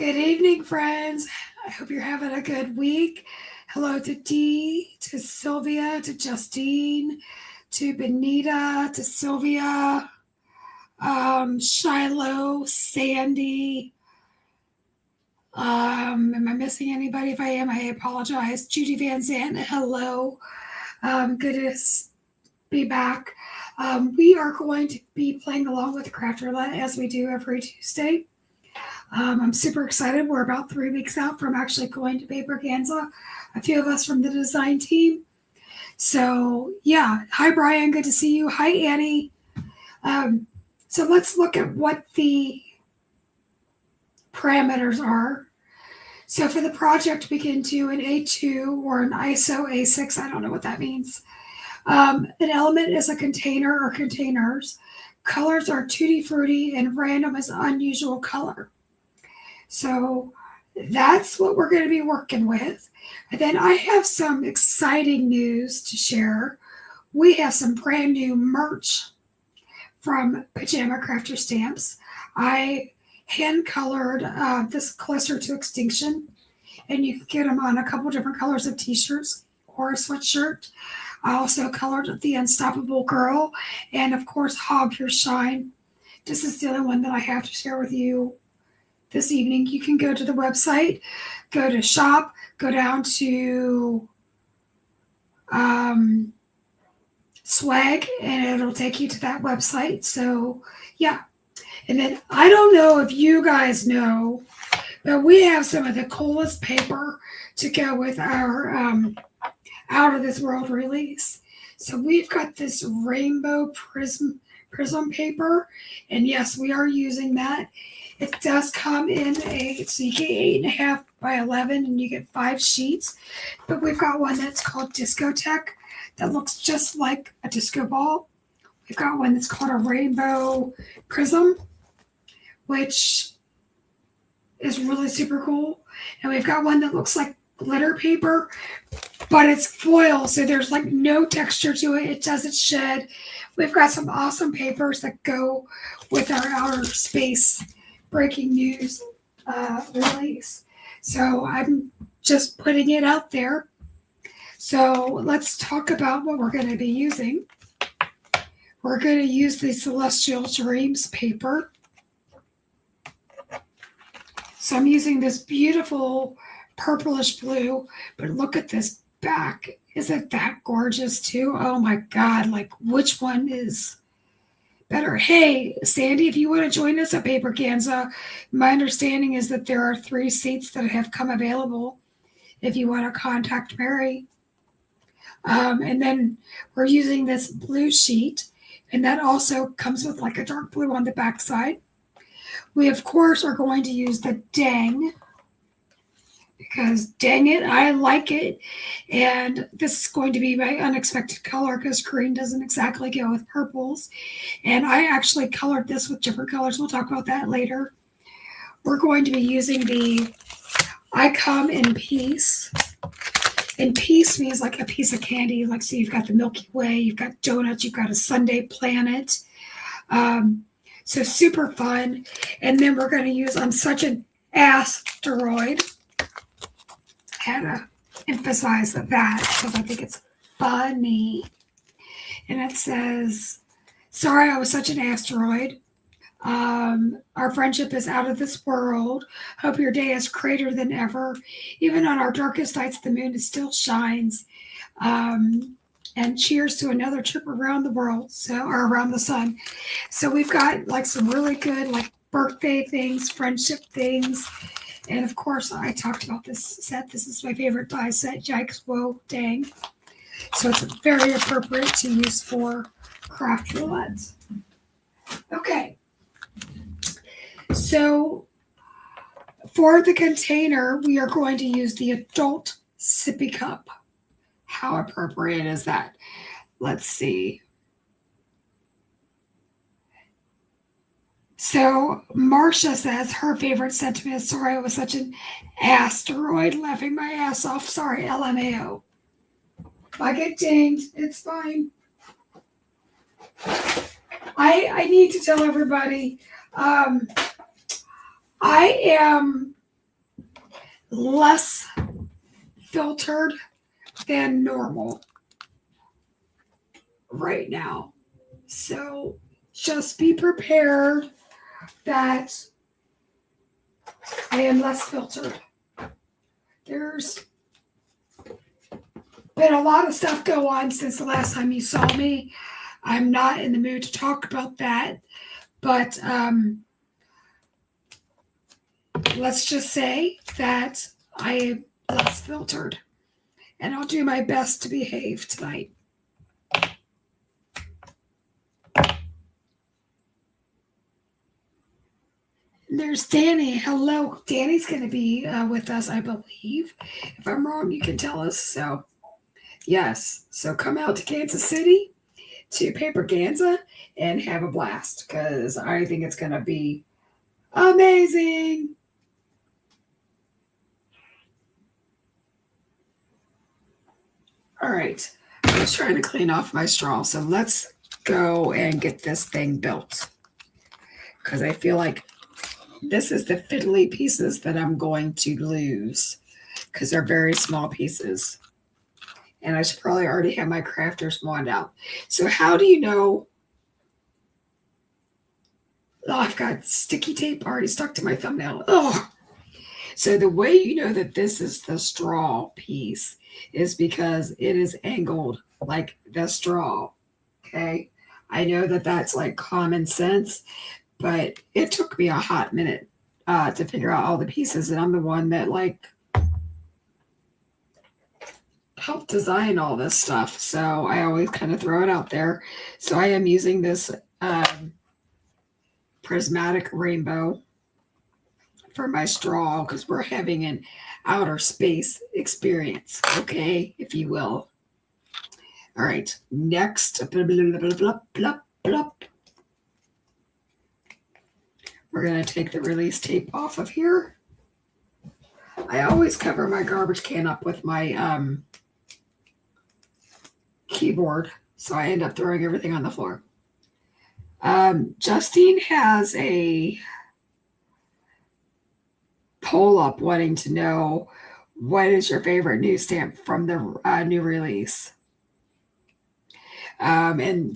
Good evening, friends. I hope you're having a good week. Hello to Dee, to Sylvia, to Justine, to Benita, to Sylvia, Shiloh, Sandy. Am I missing anybody? If I am, I apologize. Judy Van Zandt, hello. Good to be back. We are going to be playing along with Craft Roulette as we do every Tuesday. I'm super excited. We're about 3 weeks out from actually going to Paperganza. A few of us from the design team. So yeah, hi Brian, good to see you. Hi Annie. So let's look at what the parameters are. So for the project, we can do an A2 or an ISO A6. I don't know what that means. An element is a container or containers. Colors are Tutti Frutti and random is unusual color. So that's what we're going to be working with. And then I have some exciting news to share. We have some brand new merch from Pajama Crafter Stamps. I hand colored this Closer to Extinction, and you can get them on a couple different colors of t-shirts or a sweatshirt. I also colored the Unstoppable Girl and of course Hog Your Shine. This is the only one that I have to share with you this evening. You can go to the website, go to shop, go down to swag, and it'll take you to that website. So yeah. And then I don't know if you guys know, but we have some of the coolest paper to go with our Out of This World release. So we've got this rainbow prism paper, and yes, we are using that. It does come in so you get 8.5 by 11 and you get 5 sheets. But we've got one that's called Discotheque that looks just like a disco ball. We've got one that's called a rainbow prism, which is really super cool. And we've got one that looks like glitter paper, but it's foil, so there's like no texture to it. It doesn't shed. We've got some awesome papers that go with our outer space breaking news release. So I'm just putting it out there. So let's talk about what we're going to be using. We're going to use the Celestial Dreams paper. So I'm using this beautiful purplish blue, but look at this back. Isn't that gorgeous too? Oh my God, like which one is better? Hey, Sandy, if you want to join us at Paperganza, my understanding is that there are 3 seats that have come available if you want to contact Mary. And then we're using this blue sheet, and that also comes with like a dark blue on the back side. We, of course, are going to use the Dang, because dang it, I like it. And this is going to be my unexpected color because green doesn't exactly go with purples. And I actually colored this with different colors. We'll talk about that later. We're going to be using the I Come in Peace. And peace means like a piece of candy. Like, so you've got the Milky Way, you've got donuts, you've got a Sunday planet. So super fun. And then we're going to use I'm Such an Asteroid. Had to emphasize that because I think it's funny. And it says, sorry I was such an asteroid. Our friendship is out of this world. Hope your day is greater than ever. Even on our darkest nights, the moon still shines. And cheers to another trip around the world, or around the sun. So we've got like some really good like birthday things, friendship things. And of course, I talked about this set. This is my favorite die set, Yikes, Whoa, Dang. So it's very appropriate to use for Craft Roulette. Okay. So for the container, we are going to use the Adult Sippy Cup. How appropriate is that? Let's see. So Marcia says her favorite sentiment is, sorry, I was such an asteroid, laughing my ass off. Sorry, LMAO. If I get dinged, it's fine. I need to tell everybody, I am less filtered than normal right now. So just be prepared that I am less filtered. There's been a lot of stuff go on since the last time you saw me. I'm not in the mood to talk about that, but let's just say that I am less filtered, and I'll do my best to behave tonight. There's Danny. Hello. Danny's going to be with us, I believe. If I'm wrong, you can tell us. So, yes. So come out to Kansas City, to Paper Ganza, and have a blast, because I think it's going to be amazing. All right. I was trying to clean off my straw. So let's go and get this thing built, because I feel like this is the fiddly pieces that I'm going to lose, because they're very small pieces. And I should probably already have my crafter's wand out. So how do you know? Oh, I've got sticky tape already stuck to my thumbnail. Oh, so the way you know that this is the straw piece is because it is angled like the straw. Okay. I know that that's like common sense, but it took me a hot minute to figure out all the pieces. And I'm the one that like helped design all this stuff. So I always kind of throw it out there. So I am using this prismatic rainbow for my straw, because we're having an outer space experience, okay, if you will. All right, next, blah, blah, blah, blah, blah, blah. We're going to take the release tape off of here. I always cover my garbage can up with my keyboard, so I end up throwing everything on the floor. Justine has a poll up wanting to know, what is your favorite new stamp from the new release? And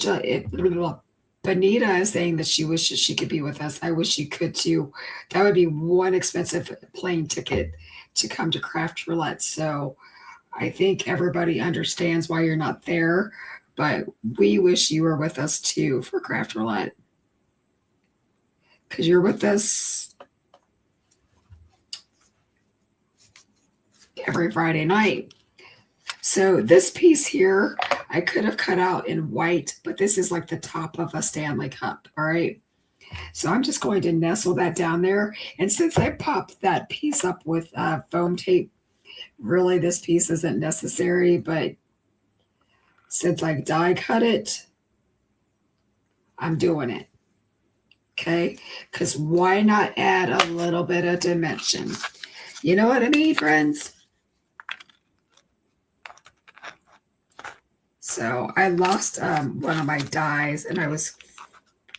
Benita is saying that she wishes she could be with us. I wish you could too. That would be one expensive plane ticket to come to Craft Roulette. So I think everybody understands why you're not there, but we wish you were with us too for Craft Roulette, because you're with us every Friday night. So this piece here, I could have cut out in white, but this is like the top of a Stanley Cup, all right? So I'm just going to nestle that down there. And since I popped that piece up with foam tape, really this piece isn't necessary, but since I die cut it, I'm doing it, okay? Because why not add a little bit of dimension? You know what I mean, friends? So I lost one of my dies, and I was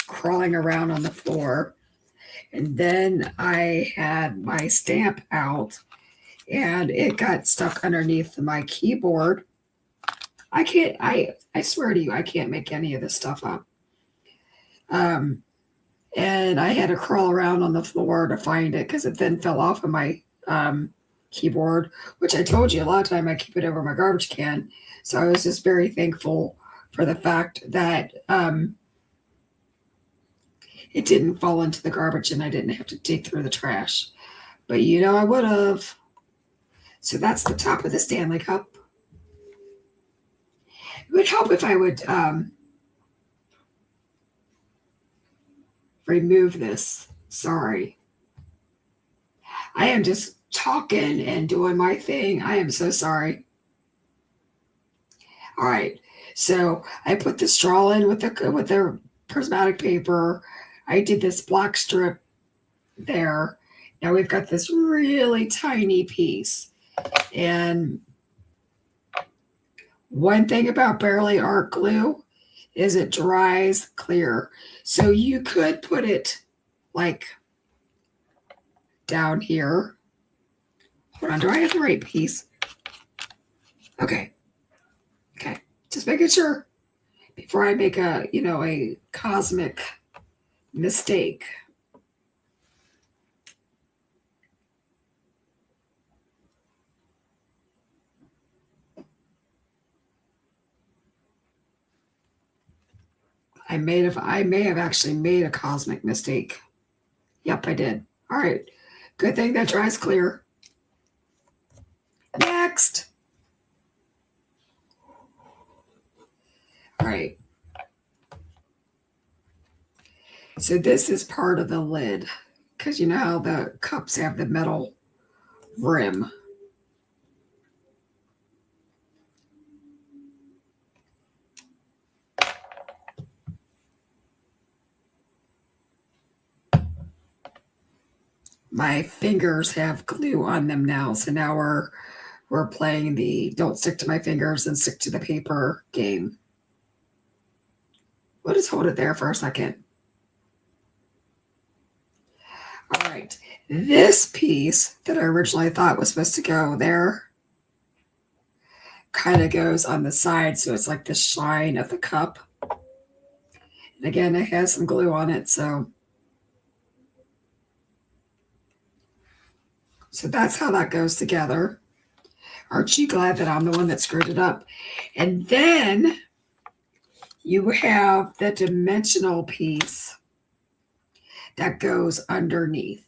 crawling around on the floor. And then I had my stamp out, and it got stuck underneath my keyboard. I swear to you, I can't make any of this stuff up. And I had to crawl around on the floor to find it, because it then fell off of my keyboard, which I told you a lot of time I keep it over my garbage can. So I was just very thankful for the fact that it didn't fall into the garbage and I didn't have to dig through the trash. But you know I would have. So that's the top of the Stanley Cup. It would help if I would remove this. Sorry. I am just talking and doing my thing. I am so sorry. All right. So I put the straw in with the prismatic paper. I did this black strip there. Now we've got this really tiny piece. And one thing about Barely Art glue is it dries clear. So you could put it like down here. Hold on, do I have the right piece? Okay. Okay. Just making sure before I make a cosmic mistake. I may have actually made a cosmic mistake. Yep, I did. All right. Good thing that dries clear. Next. All right. So this is part of the lid, because you know how the cups have the metal rim. My fingers have glue on them now, so now we're playing the don't stick to my fingers and stick to the paper game. We'll just hold it there for a second. All right, this piece that I originally thought was supposed to go there kind of goes on the side, so it's like the shine of the cup. And again, it has some glue on it, so that's how that goes together. Aren't you glad that I'm the one that screwed it up? And then you have the dimensional piece that goes underneath.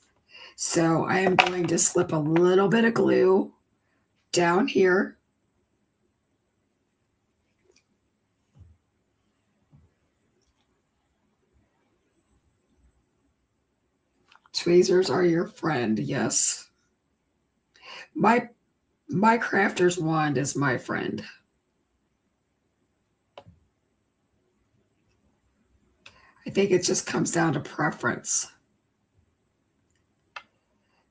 So I am going to slip a little bit of glue down here. Tweezers are your friend, yes. My crafter's wand is my friend. I think it just comes down to preference.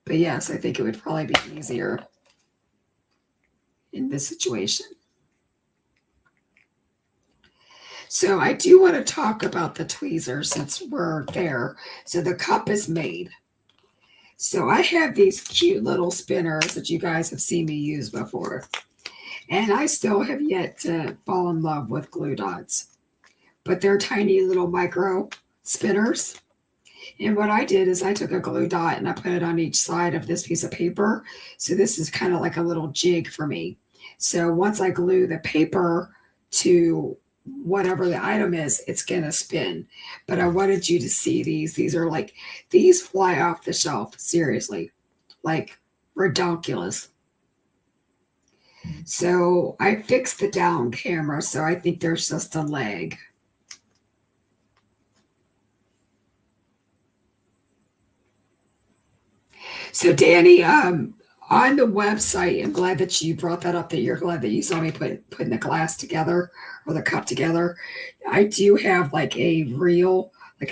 But yes, I think it would probably be easier in this situation. So I do want to talk about the tweezers since we're there. So the cup is made. So I have these cute little spinners that you guys have seen me use before. And I still have yet to fall in love with glue dots. But they're tiny little micro spinners. And what I did is I took a glue dot and I put it on each side of this piece of paper. So this is kind of like a little jig for me. So once I glue the paper to whatever the item is, it's going to spin. But I wanted you to see these. These fly off the shelf. Seriously. Like redonkulous. So I fixed the down camera. So I think there's just a leg. So Danny, on the website, I'm glad that you brought that up, that you're glad that you saw me putting the glass together or the cup together. I do have like a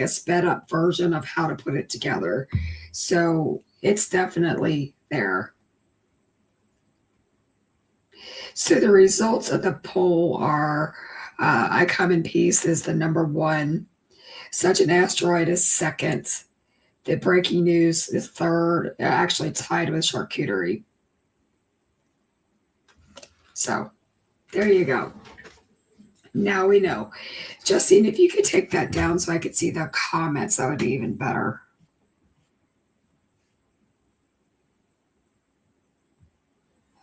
sped up version of how to put it together. So it's definitely there. So the results of the poll are I Come in Peace is the number one. Such an Asteroid is second. The breaking news is third, actually tied with charcuterie. So there you go. Now we know. Justine, if you could take that down so I could see the comments, that would be even better.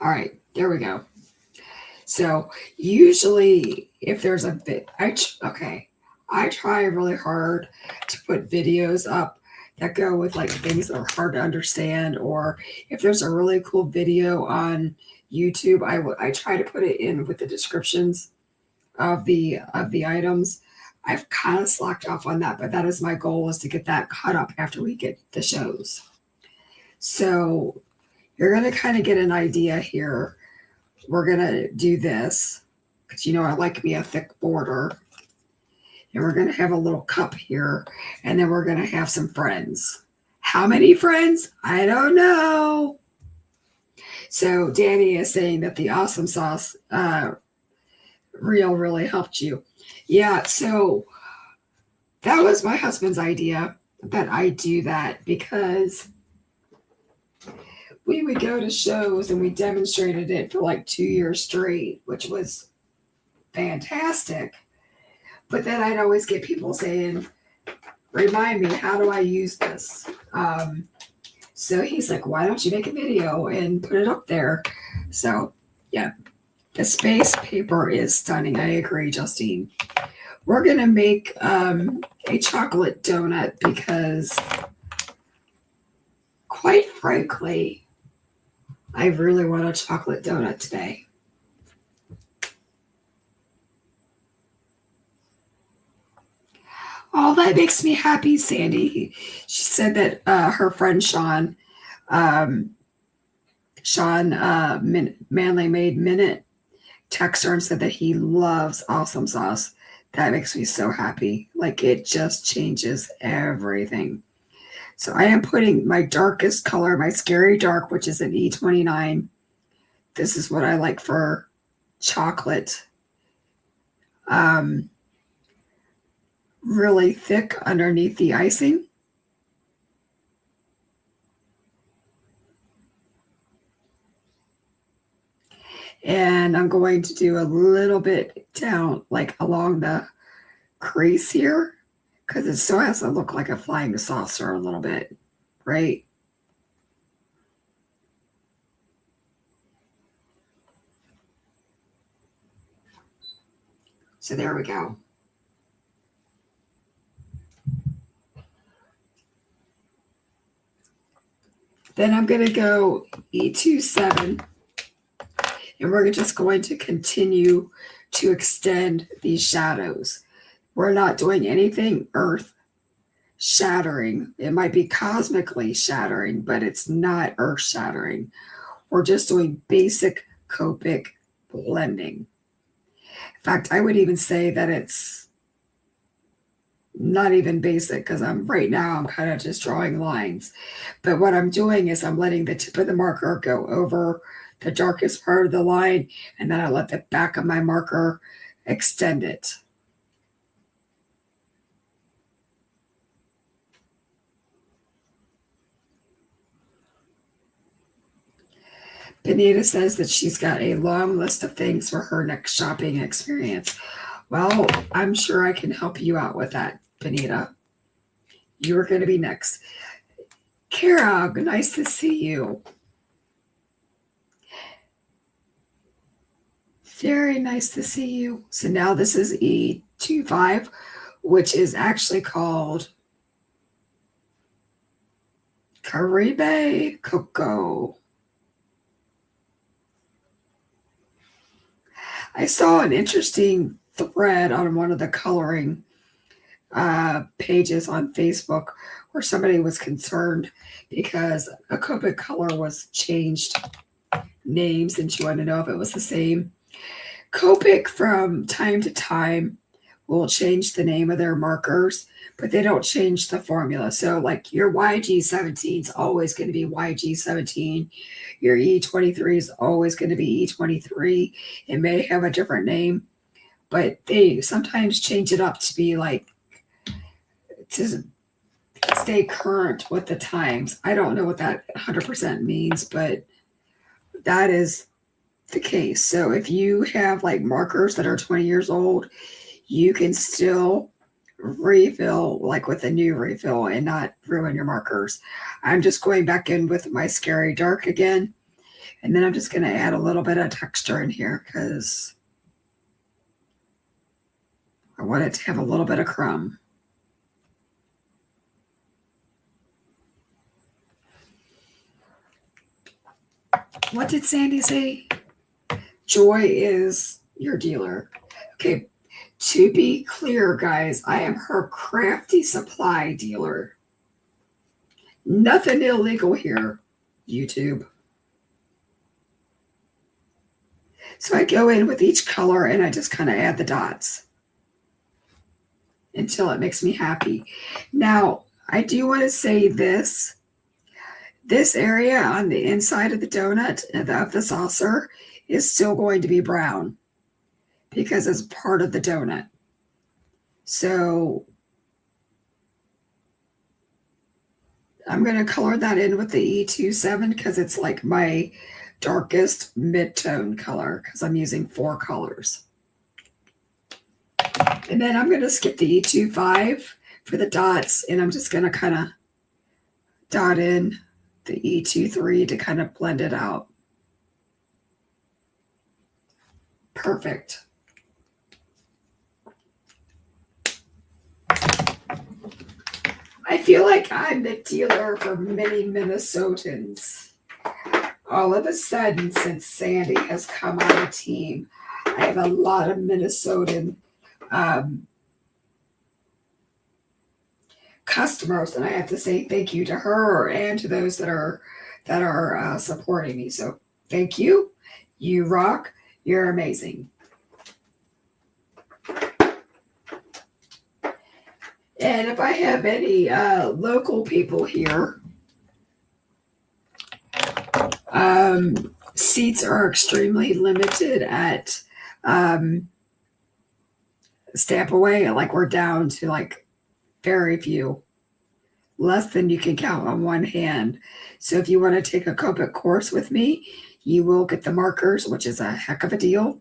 All right, there we go. So usually if there's a bit, I try really hard to put videos up that go with like things that are hard to understand, or if there's a really cool video on YouTube, I try to put it in with the descriptions of the items. I've kind of slacked off on that, but that is my goal, is to get that caught up after we get the shows. So you're going to kind of get an idea here. We're going to do this because I like me a thick border. And we're going to have a little cup here. And then we're going to have some friends. How many friends? I don't know. So Danny is saying that the awesome sauce reel really helped you. Yeah, so that was my husband's idea that I do that, because we would go to shows and we demonstrated it for like 2 years straight, which was fantastic. But then I'd always get people saying, remind me, how do I use this? So he's like, why don't you make a video and put it up there? So, yeah, the space paper is stunning. I agree, Justine. We're going to make a chocolate donut because, quite frankly, I really want a chocolate donut today. Oh, that makes me happy, Sandy. She said that her friend Sean, Manly Made Minute, texted her and said that he loves awesome sauce. That makes me so happy. Like, it just changes everything. So I am putting my darkest color, my Scary Dark, which is an E29. This is what I like for chocolate. Really thick underneath the icing. And I'm going to do a little bit down, like along the crease here, because it still has to look like a flying saucer a little bit, right? So there we go. Then I'm going to go E27, and we're just going to continue to extend these shadows. We're not doing anything earth shattering. It might be cosmically shattering, but it's not earth shattering. We're just doing basic Copic blending. In fact, I would even say that it's not even basic because I'm kind of just drawing lines. But what I'm doing is I'm letting the tip of the marker go over the darkest part of the line, and then I let the back of my marker extend it. Benita says that she's got a long list of things for her next shopping experience. Well, I'm sure I can help you out with that, Benita. You're going to be next. Kara, nice to see you. Very nice to see you. So now this is E25, which is actually called Caribe Cocoa. I saw an interesting thread on one of the coloring pages on Facebook where somebody was concerned because a Copic color was changed names and she wanted to know if it was the same. Copic from time to time will change the name of their markers, but they don't change the formula. So like your YG17 is always going to be YG17. Your E23 is always going to be E23. It may have a different name, but they sometimes change it up to be like to stay current with the times. I don't know what that 100% means, but that is the case. So if you have like markers that are 20 years old, you can still refill like with a new refill and not ruin your markers. I'm just going back in with my Scary Dark again, and then I'm just going to add a little bit of texture in here because I want it to have a little bit of crumb. What did Sandy say? Joy is your dealer. Okay, to be clear, guys, I am her crafty supply dealer. Nothing illegal here, YouTube. So I go in with each color and I just kind of add the dots until it makes me happy. Now, I do want to say this. This area on the inside of the donut, of the saucer, is still going to be brown because it's part of the donut. So I'm going to color that in with the E27 because it's like my darkest mid-tone color because I'm using 4 colors. And then I'm going to skip the E25 for the dots, and I'm just going to kind of dot in the E23 to kind of blend it out. Perfect. I feel like I'm the dealer for many Minnesotans. All of a sudden, since Sandy has come on the team, I have a lot of Minnesotan customers, and I have to say thank you to her and to those that are supporting me. So thank you. You rock. You're amazing. And if I have any local people here, seats are extremely limited at Stamp Away. Like we're down to like very few, less than you can count on one hand. So if you want to take a Copic course with me, you will get the markers, which is a heck of a deal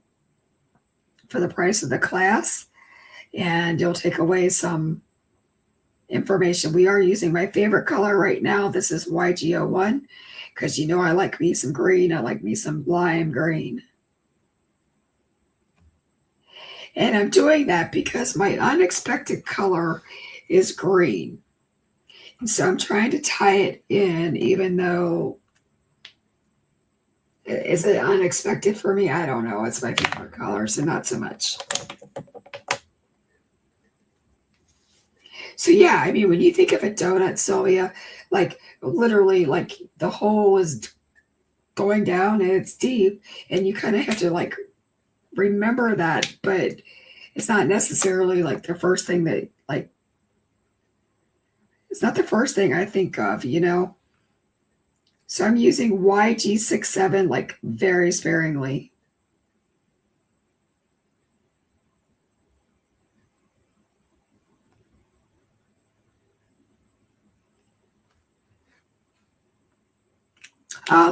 for the price of the class. And you'll take away some information. We are using my favorite color right now. This is YG01 because you know I like me some green. I like me some lime green. And I'm doing that because my unexpected color is green. And so I'm trying to tie it in, even though, is it unexpected for me? I don't know. It's my favorite color, so not so much. So yeah, I mean, when you think of a donut, Sylvia, like literally like the hole is going down and it's deep, and you kind of have to like remember that, but it's not necessarily like the first thing that like, it's not the first thing I think of, you know? So I'm using YG67 like very sparingly.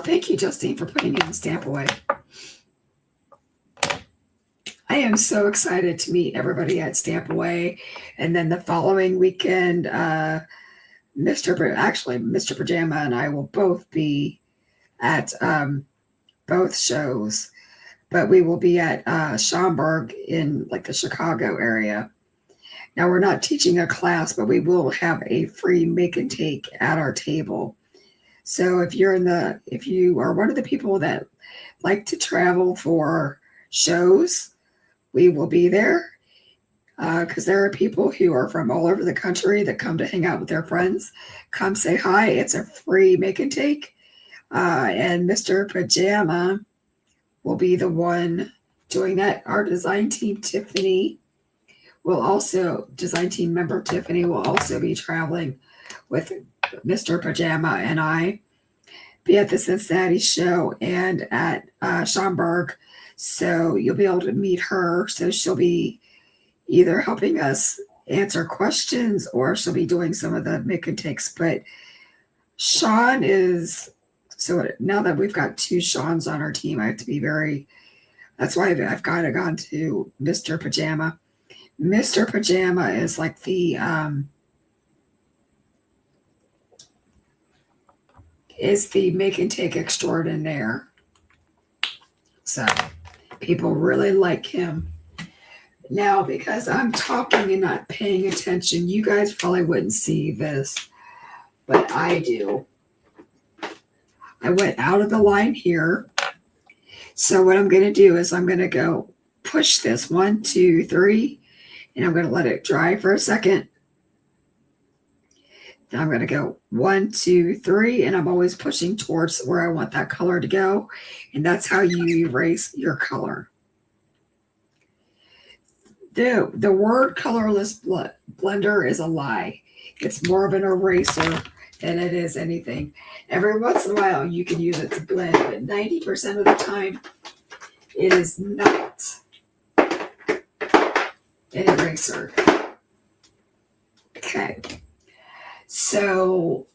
Thank you, Justine, for putting in Stamp Away. I am so excited to meet everybody at Stamp Away. And then the following weekend, Mr. Pajama and I will both be at both shows, but we will be at Schaumburg in like the Chicago area. Now we're not teaching a class, but we will have a free make and take at our table. So if you are one of the people that like to travel for shows, we will be there. Because there are people who are from all over the country that come to hang out with their friends. Come say hi. It's a free make and take. And Mr. Pajama will be the one doing that. Our design team, design team member Tiffany will also be traveling with Mr. Pajama and I, be at the Cincinnati show and at Schaumburg. So you'll be able to meet her. So she'll be either helping us answer questions or she'll be doing some of the make and takes. But Sean is, so now that we've got 2 Seans on our team, I have to be that's why I've kind of gone to Mr. Pajama. Mr. Pajama is like the, is the make and take extraordinaire. So people really like him. Now, because I'm talking and not paying attention, you guys probably wouldn't see this, but I do. I went out of the line here. So what I'm going to do is I'm going to go push this 1, 2, 3, and I'm going to let it dry for a second. Then I'm going to go 1, 2, 3, and I'm always pushing towards where I want that color to go. And that's how you erase your color. The word colorless blender is a lie. It's more of an eraser than it is anything. Every once in a while you can use it to blend, but 90% of the time it is not an eraser. Okay. So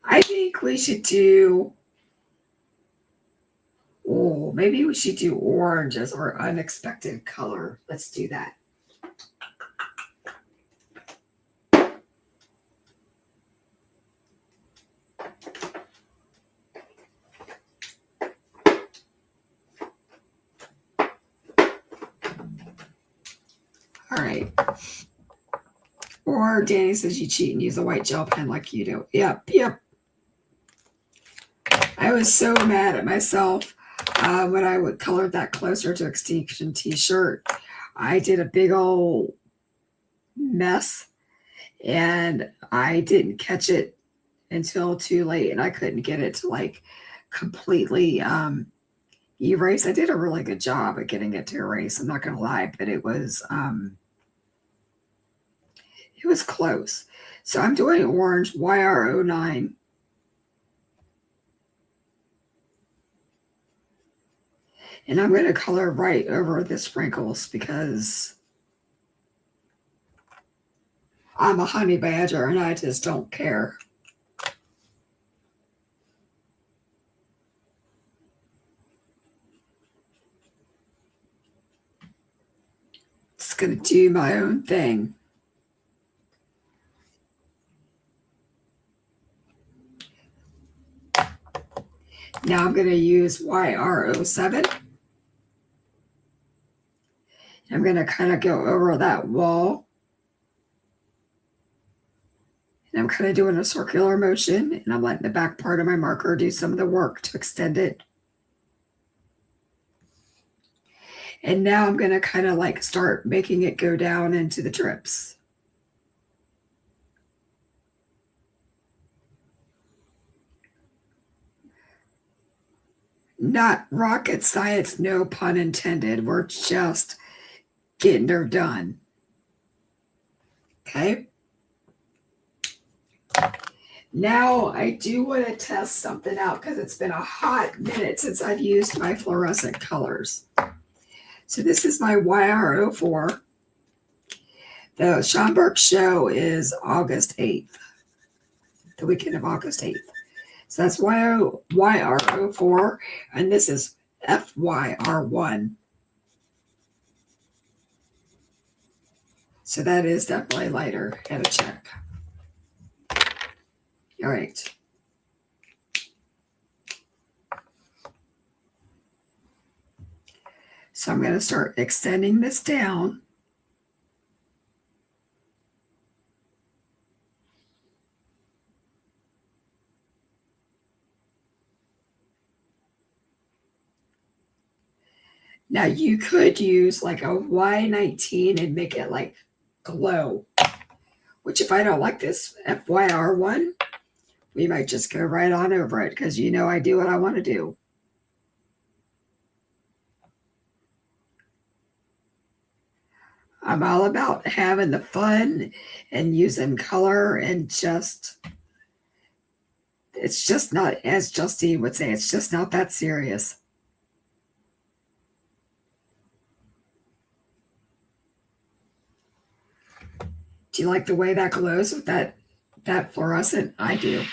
I think we should do, oh, maybe we should do orange as our unexpected color. Let's do that. All right. Or Danny says you cheat and use a white gel pen like you do. Yep, yep. I was so mad at myself when I would color that Closer to Extinction t-shirt. I did a big old mess and I didn't catch it until too late, and I couldn't get it to like completely erase. I did a really good job at getting it to erase, I'm not gonna lie, but it was close. So I'm doing orange YR09. And I'm going to color right over the sprinkles because I'm a honey badger and I just don't care. Just going to do my own thing. Now I'm going to use YR07. I'm going to kind of go over that wall. And I'm kind of doing a circular motion, and I'm letting the back part of my marker do some of the work to extend it. And now I'm going to kind of like start making it go down into the drips. Not rocket science, no pun intended. We're just getting her done. Okay. Now I do want to test something out because it's been a hot minute since I've used my fluorescent colors. So this is my YR04. The Schomburg show is August 8th, the weekend of August 8th. So that's YR04, and this is FYR1. So that is definitely lighter. Gotta check. All right. So I'm going to start extending this down. Now you could use like a Y19 and make it like glow, which if I don't like this FYR1, we might just go right on over it because you know I do what I want to do. I'm all about having the fun and using color and just, it's just not, as Justine would say, it's just not that serious. Do you like the way that glows with that fluorescent? I do.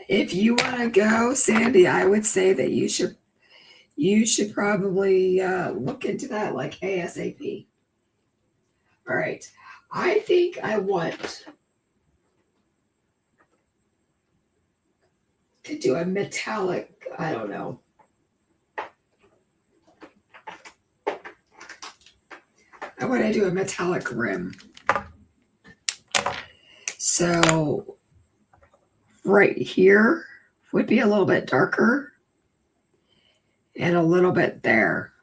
If you want to go, Sandy, I would say that you should probably look into that like ASAP. All right. I think I want to do a metallic, I don't know. I want to do a metallic rim. So right here would be a little bit darker and a little bit there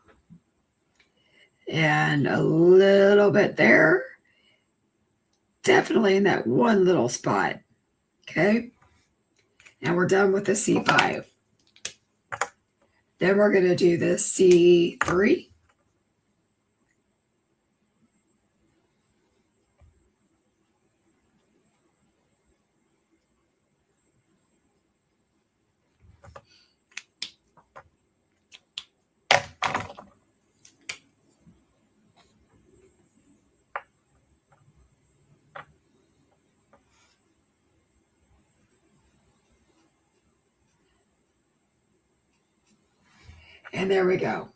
and a little bit there. Definitely in that one little spot. Okay. And we're done with the C5. Then we're going to do the C3. And there we go.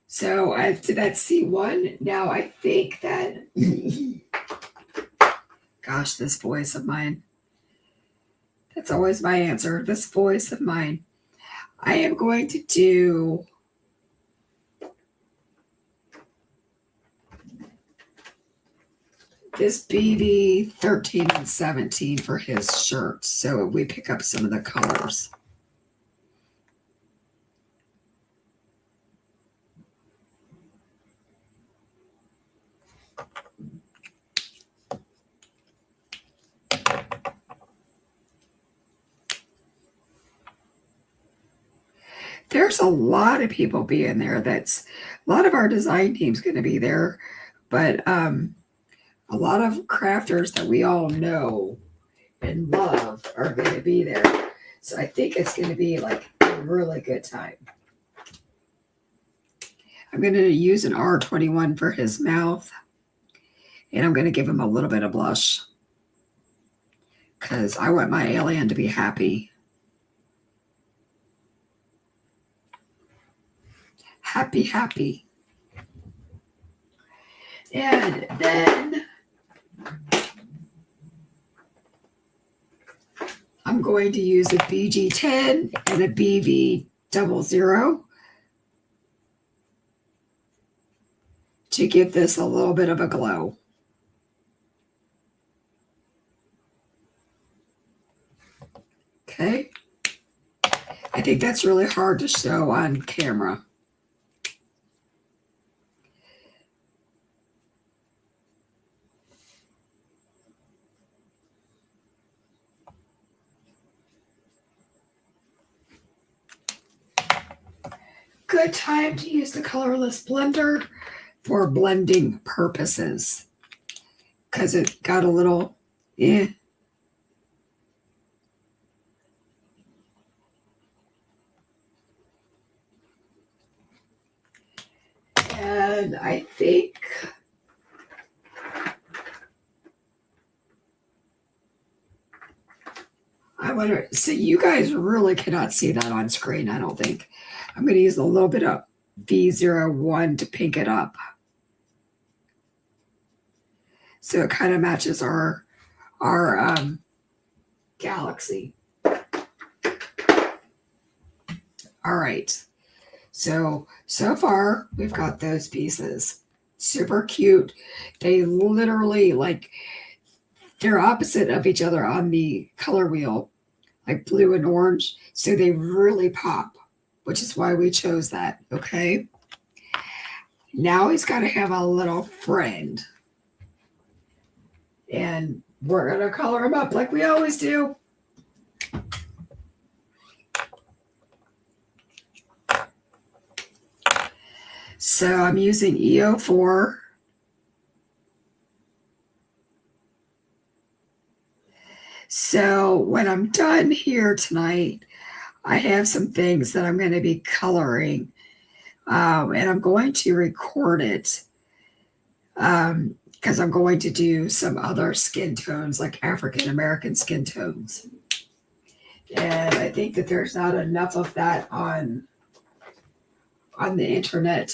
So I did that C1. Now I think that, gosh, this voice of mine. That's always my answer. This voice of mine. I am going to do this BB 13 and 17 for his shirt. So we pick up some of the colors. There's a lot of people being there. That's a lot of our design team's going to be there, but a lot of crafters that we all know and love are going to be there. So I think it's going to be like a really good time. I'm going to use an R21 for his mouth, and I'm going to give him a little bit of blush because I want my alien to be happy. Happy, happy. And then I'm going to use a BG10 and a BV00 to give this a little bit of a glow. Okay. I think that's really hard to show on camera. Good time to use the colorless blender for blending purposes because it got a little And I think I want to, so you guys really cannot see that on screen, I don't think. I'm going to use a little bit of V01 to pink it up. So it kind of matches our galaxy. All right. So far we've got those pieces. Super cute. They literally they're opposite of each other on the color wheel, like blue and orange. So they really pop, which is why we chose that. Okay. Now he's got to have a little friend. And we're going to color him up like we always do. So I'm using EO4. So when I'm done here tonight, I have some things that I'm going to be coloring. And I'm going to record it because I'm going to do some other skin tones, like African American skin tones. And I think that there's not enough of that on the internet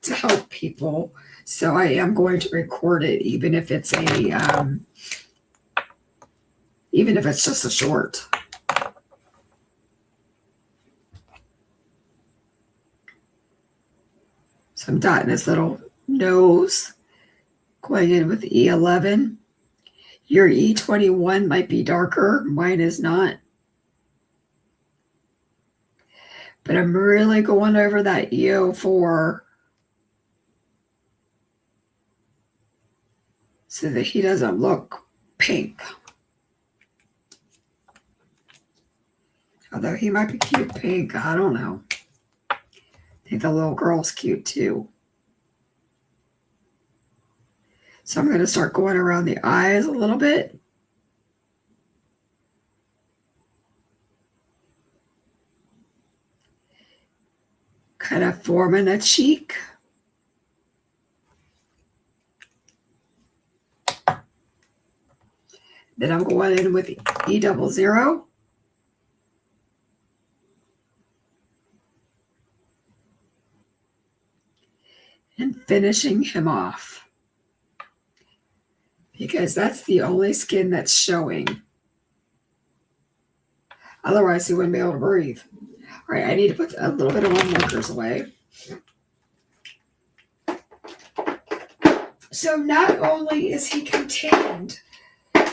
to help people. So I am going to record it, even if it's just a short. So I'm dotting his little nose, going in with E11. Your E21 might be darker. Mine is not. But I'm really going over that EO4 so that he doesn't look pink. Although he might be cute pink, I don't know. I think the little girl's cute too. So I'm going to start going around the eyes a little bit. Kind of forming a cheek. Then I'm going in with E00. finishing him off because that's the only skin that's showing. Otherwise, he wouldn't be able to breathe. All right, I need to put a little bit of my markers away. So not only is he contained,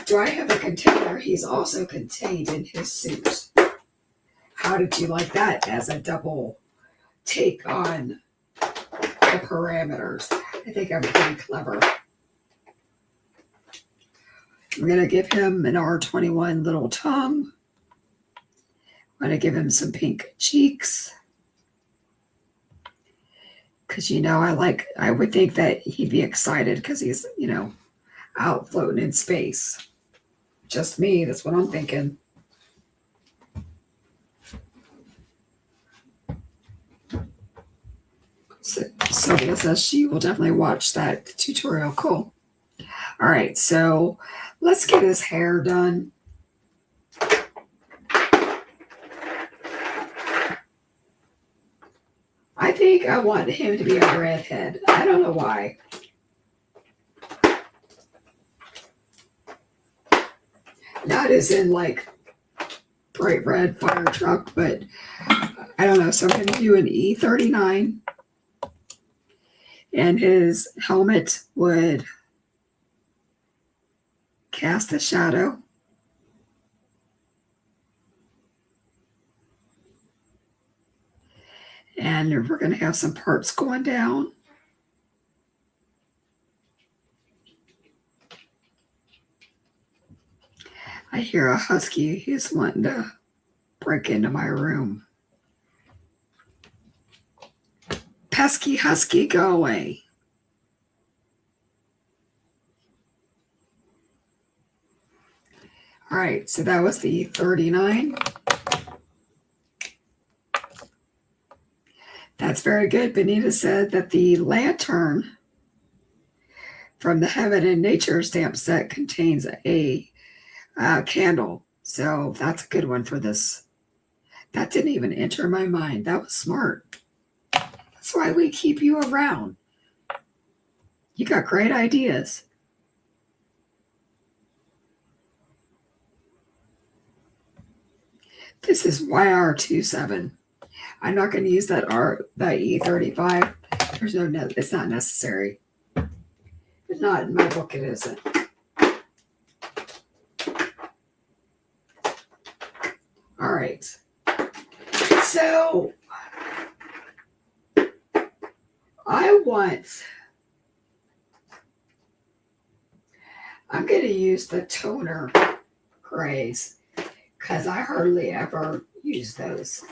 do I have a container, he's also contained in his suit. How did you like that as a double take on the parameters? I think I'm pretty clever. I'm going to give him an R21 little tongue. I'm going to give him some pink cheeks. Because, I would think that he'd be excited because he's, out floating in space. Just me, that's what I'm thinking. So Sylvia says she will definitely watch that tutorial. Cool. All right, so let's get his hair done. I think I want him to be a redhead. I don't know why. Not as in like bright red fire truck, but I don't know. So I'm going to do an E39. And his helmet would cast a shadow. And we're going to have some parts going down. I hear a husky. He's wanting to break into my room. Pesky husky, go away. All right, so that was the 39. That's very good. Benita said that the lantern from the Heaven and Nature stamp set contains a candle. So that's a good one for this. That didn't even enter my mind. That was smart. That's why we keep you around. You got great ideas. This is YR27. I'm not going to use that E35. There's it's not necessary. It's not in my book. It isn't. All right. So I'm going to use the toner grays because I hardly ever use those.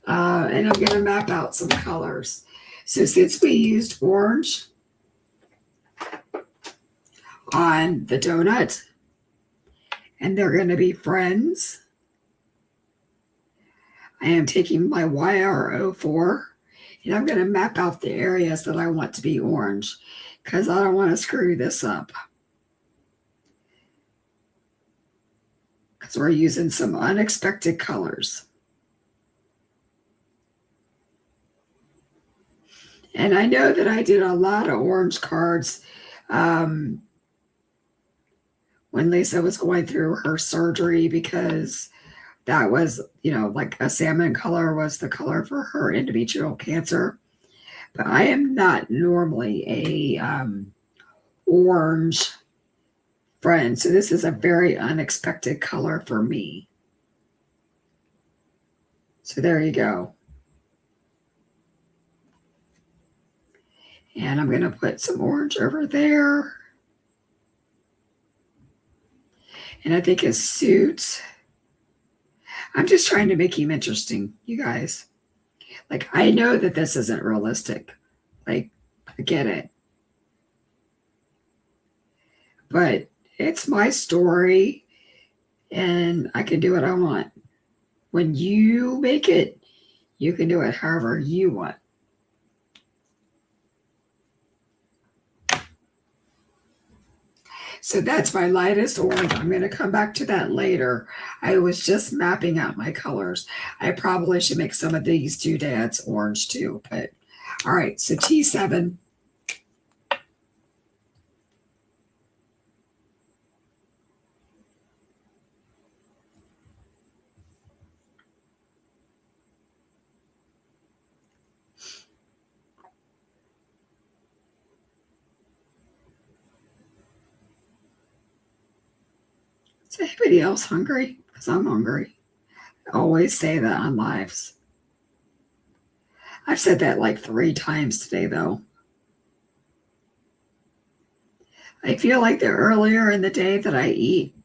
And I'm going to map out some colors. So since we used orange on the donut, and they're going to be friends, I am taking my YR04, and I'm going to map out the areas that I want to be orange because I don't want to screw this up. Because we're using some unexpected colors. And I know that I did a lot of orange cards when Lisa was going through her surgery because that was, like a salmon color was the color for her endometrial cancer. But I am not normally a orange friend. So this is a very unexpected color for me. So there you go. And I'm going to put some orange over there. And I think his suit, I'm just trying to make him interesting, you guys. Like, I know that this isn't realistic. Like, I get it. But it's my story, and I can do what I want. When you make it, you can do it however you want. So that's my lightest orange. I'm going to come back to that later. I was just mapping out my colors. I probably should make some of these doodads orange too. But all right, so T7. Is anybody else hungry? Because I'm hungry. I always say that on lives. I've said that like 3 times today, though. I feel like the earlier in the day that I eat,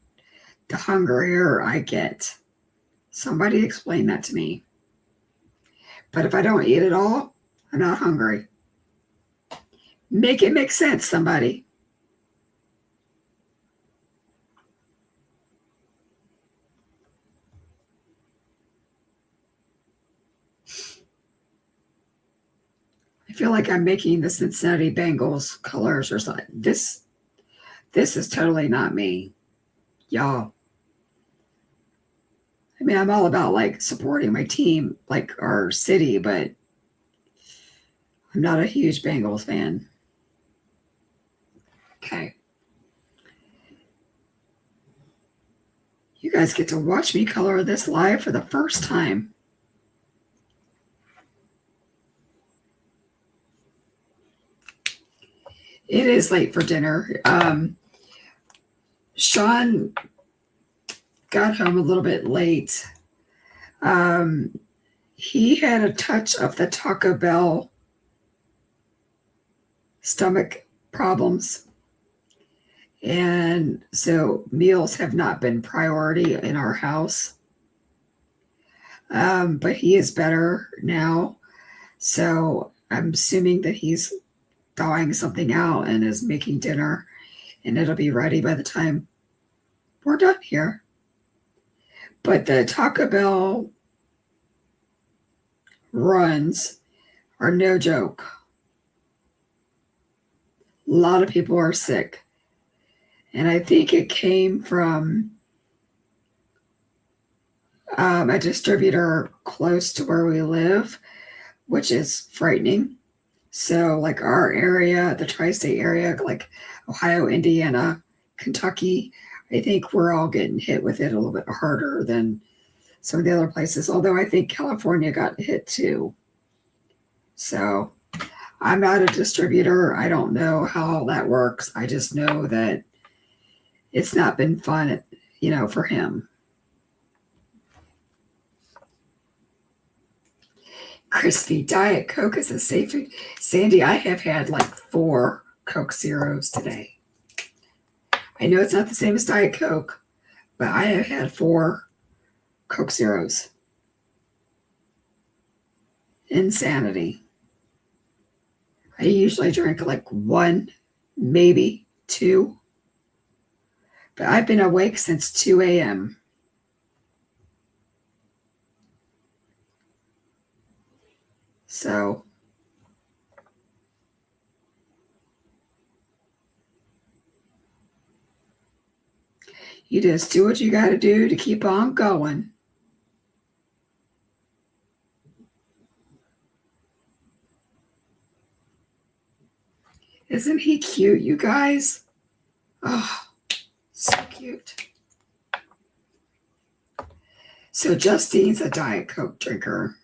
the hungrier I get. Somebody explain that to me. But if I don't eat at all, I'm not hungry. Make it make sense, somebody. I feel like I'm making the Cincinnati Bengals colors or something. This is totally not me, y'all. I mean, I'm all about like supporting my team, like our city, but I'm not a huge Bengals fan. Okay. You guys get to watch me color this live for the first time. It is late for dinner. Sean got home a little bit late. He had a touch of the Taco Bell stomach problems. And so meals have not been priority in our house. But he is better now. So I'm assuming that he's thawing something out and is making dinner, and it'll be ready by the time we're done here. But the Taco Bell runs are no joke. A lot of people are sick. And I think it came from a distributor close to where we live, which is frightening. So like our area, the tri-state area, like Ohio, Indiana, Kentucky, I think we're all getting hit with it a little bit harder than some of the other places, although I think California got hit too. So I'm not a distributor. I don't know how that works. I just know that it's not been fun, for him. Crispy Diet Coke is a safe food. Sandy, I have had like 4 Coke Zeros today. I know it's not the same as Diet Coke, but I have had 4 Coke Zeros. Insanity. I usually drink like 1, maybe 2. But I've been awake since 2 a.m. So you just do what you got to do to keep on going. Isn't he cute, you guys? Oh, so cute. So Justine's a Diet Coke drinker.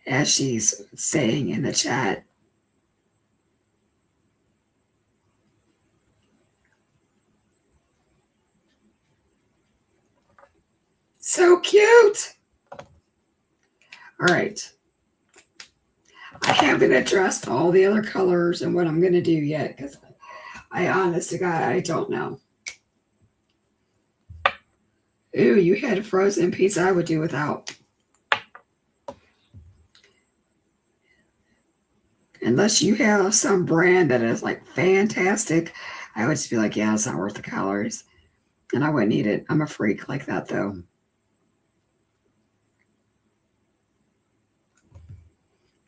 As she's saying in the chat. So cute. All right. I haven't addressed all the other colors and what I'm going to do yet because I honest to God, I don't know. Ooh, you had a frozen pizza I would do without. Unless you have some brand that is like fantastic, I would just be like, yeah, it's not worth the calories. And I wouldn't eat it. I'm a freak like that though.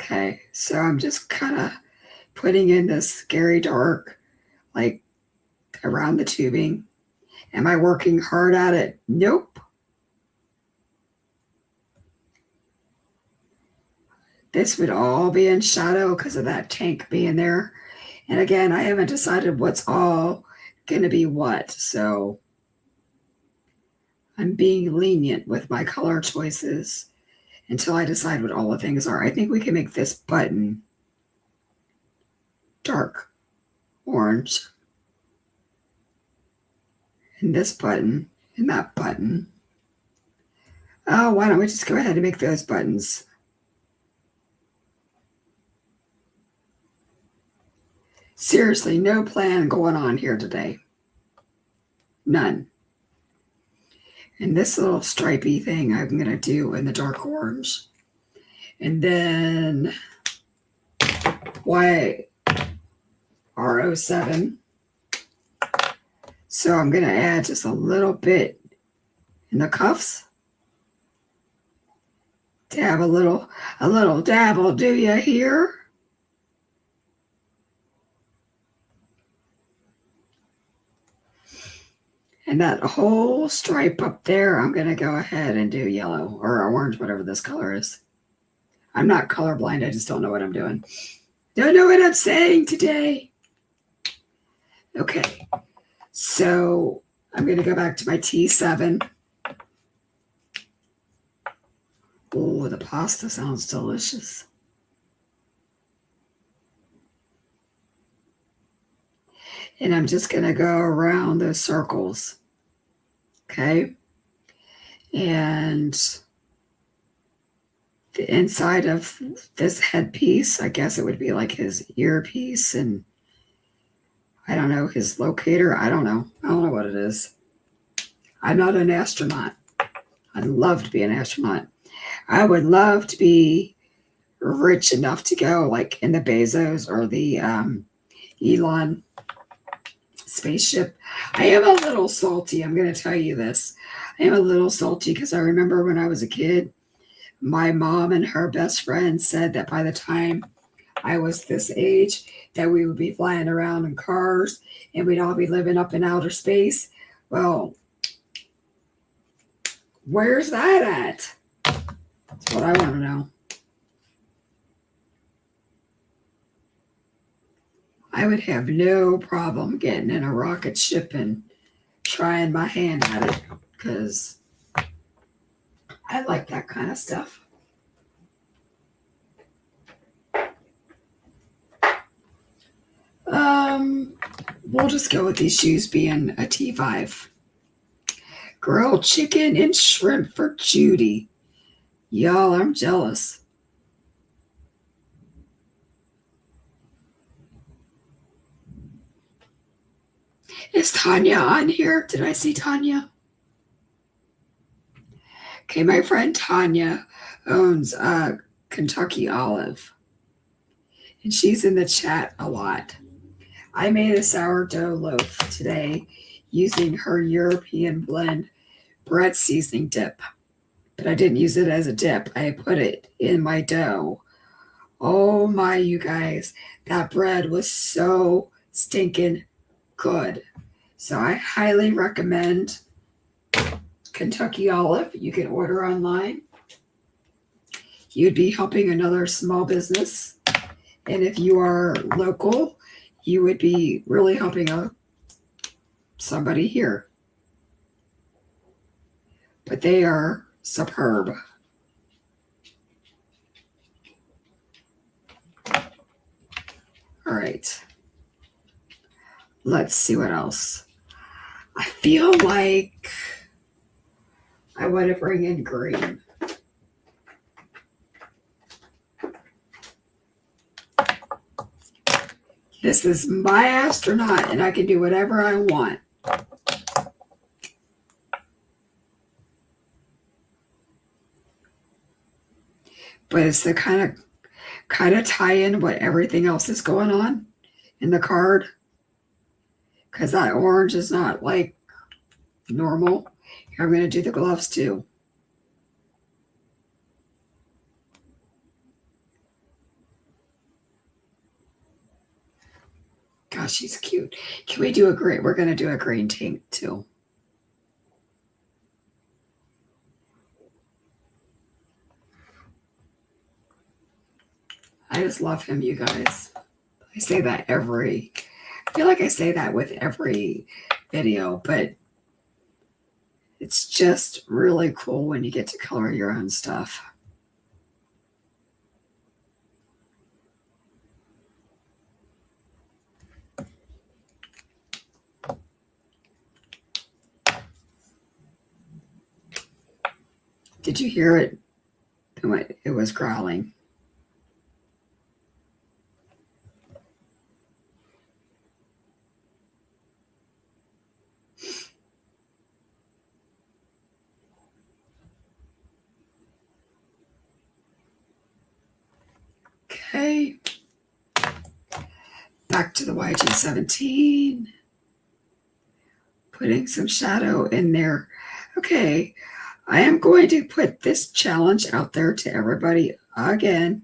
Okay, so I'm just kind of putting in this scary dark, like around the tubing. Am I working hard at it? Nope. This would all be in shadow because of that tank being there. And again, I haven't decided what's all going to be what. So I'm being lenient with my color choices until I decide what all the things are. I think we can make this button dark orange. And this button and that button. Oh, why don't we just go ahead and make those buttons? Seriously, no plan going on here today. None. And this little stripey thing I'm going to do in the dark orange. And then YR07. So I'm going to add just a little bit in the cuffs. Dab a little dab will do you here. And that whole stripe up there, I'm going to go ahead and do yellow or orange, whatever this color is. I'm not colorblind. I just don't know what I'm doing. Don't know what I'm saying today. Okay. So I'm going to go back to my T7. Oh, the pasta sounds delicious. And I'm just going to go around those circles. Okay. And the inside of this headpiece, I guess it would be like his earpiece and I don't know, his locator. I don't know what it is. I'm not an astronaut. I'd love to be an astronaut. I would love to be rich enough to go like in the Bezos or the Elon spaceship. I am a little salty. I'm going to tell you this. I am a little salty because I remember when I was a kid, my mom and her best friend said that by the time I was this age, that we would be flying around in cars and we'd all be living up in outer space. Well, where's that at? That's what I want to know. I would have no problem getting in a rocket ship and trying my hand at it because I like that kind of stuff. We'll just go with these shoes being a T5. Grilled chicken and shrimp for Judy. Y'all, I'm jealous. Is Tanya on here? Did I see Tanya? Okay, my friend Tanya owns Kentucky Olive. And she's in the chat a lot. I made a sourdough loaf today using her European blend bread seasoning dip. But I didn't use it as a dip. I put it in my dough. Oh my, you guys. That bread was so stinking good. So I highly recommend Kentucky Olive. You can order online. You'd be helping another small business. And if you are local, you would be really helping out somebody here. But they are superb. All right. Let's see what else. I feel like I want to bring in green. This is my astronaut, and I can do whatever I want. But it's the kind of tie in what everything else is going on in the card. Because that orange is not like normal. Here, I'm going to do the gloves too. Gosh, she's cute. Can we do a green? We're going to do a green tank too. I just love him, you guys. I say that I feel like I say that with every video, but it's just really cool when you get to color your own stuff. Did you hear it? It was growling. Okay. Back to the YG17. Putting some shadow in there. Okay. I am going to put this challenge out there to everybody again.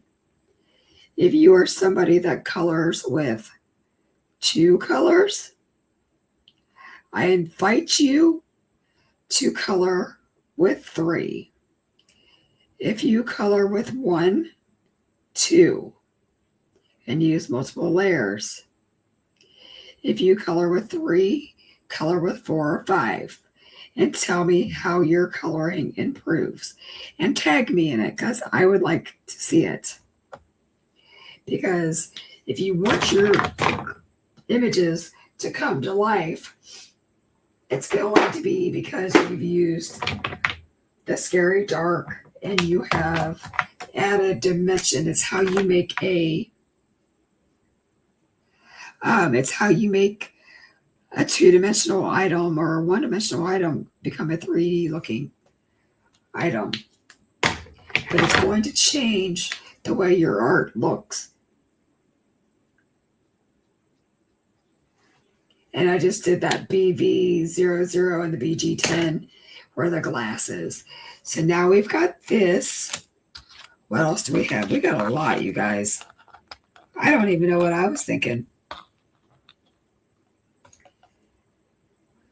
If you are somebody that colors with 2 colors, I invite you to color with 3. If you color with 1, 2, and use multiple layers. If you color with 3, color with 4 or 5. And tell me how your coloring improves. And tag me in it because I would like to see it. Because if you want your images to come to life, it's going to be because you've used the scary dark and you have added dimension. It's how you make a 2-dimensional item or a 1-dimensional item become a 3D looking item. But it's going to change the way your art looks. And I just did that BV00 and the BG10 where the glass is. So now we've got this. What else do we have? We got a lot, you guys. I don't even know what I was thinking.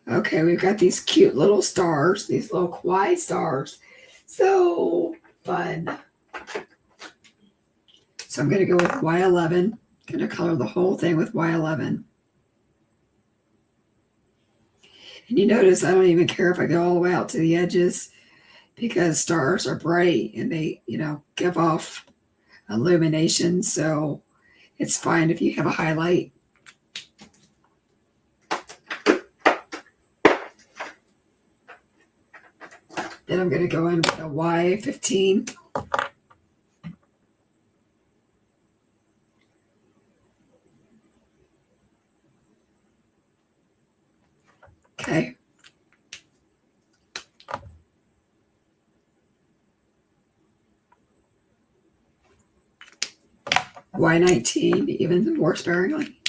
Okay, we've got these cute little stars, these little kawaii stars. So fun. So I'm going to go with Y11. Going to color the whole thing with Y11. And you notice I don't even care if I go all the way out to the edges because stars are bright and they, give off illumination. So it's fine if you have a highlight. Then I'm going to go in with a Y15. Okay. Y19, even more sparingly.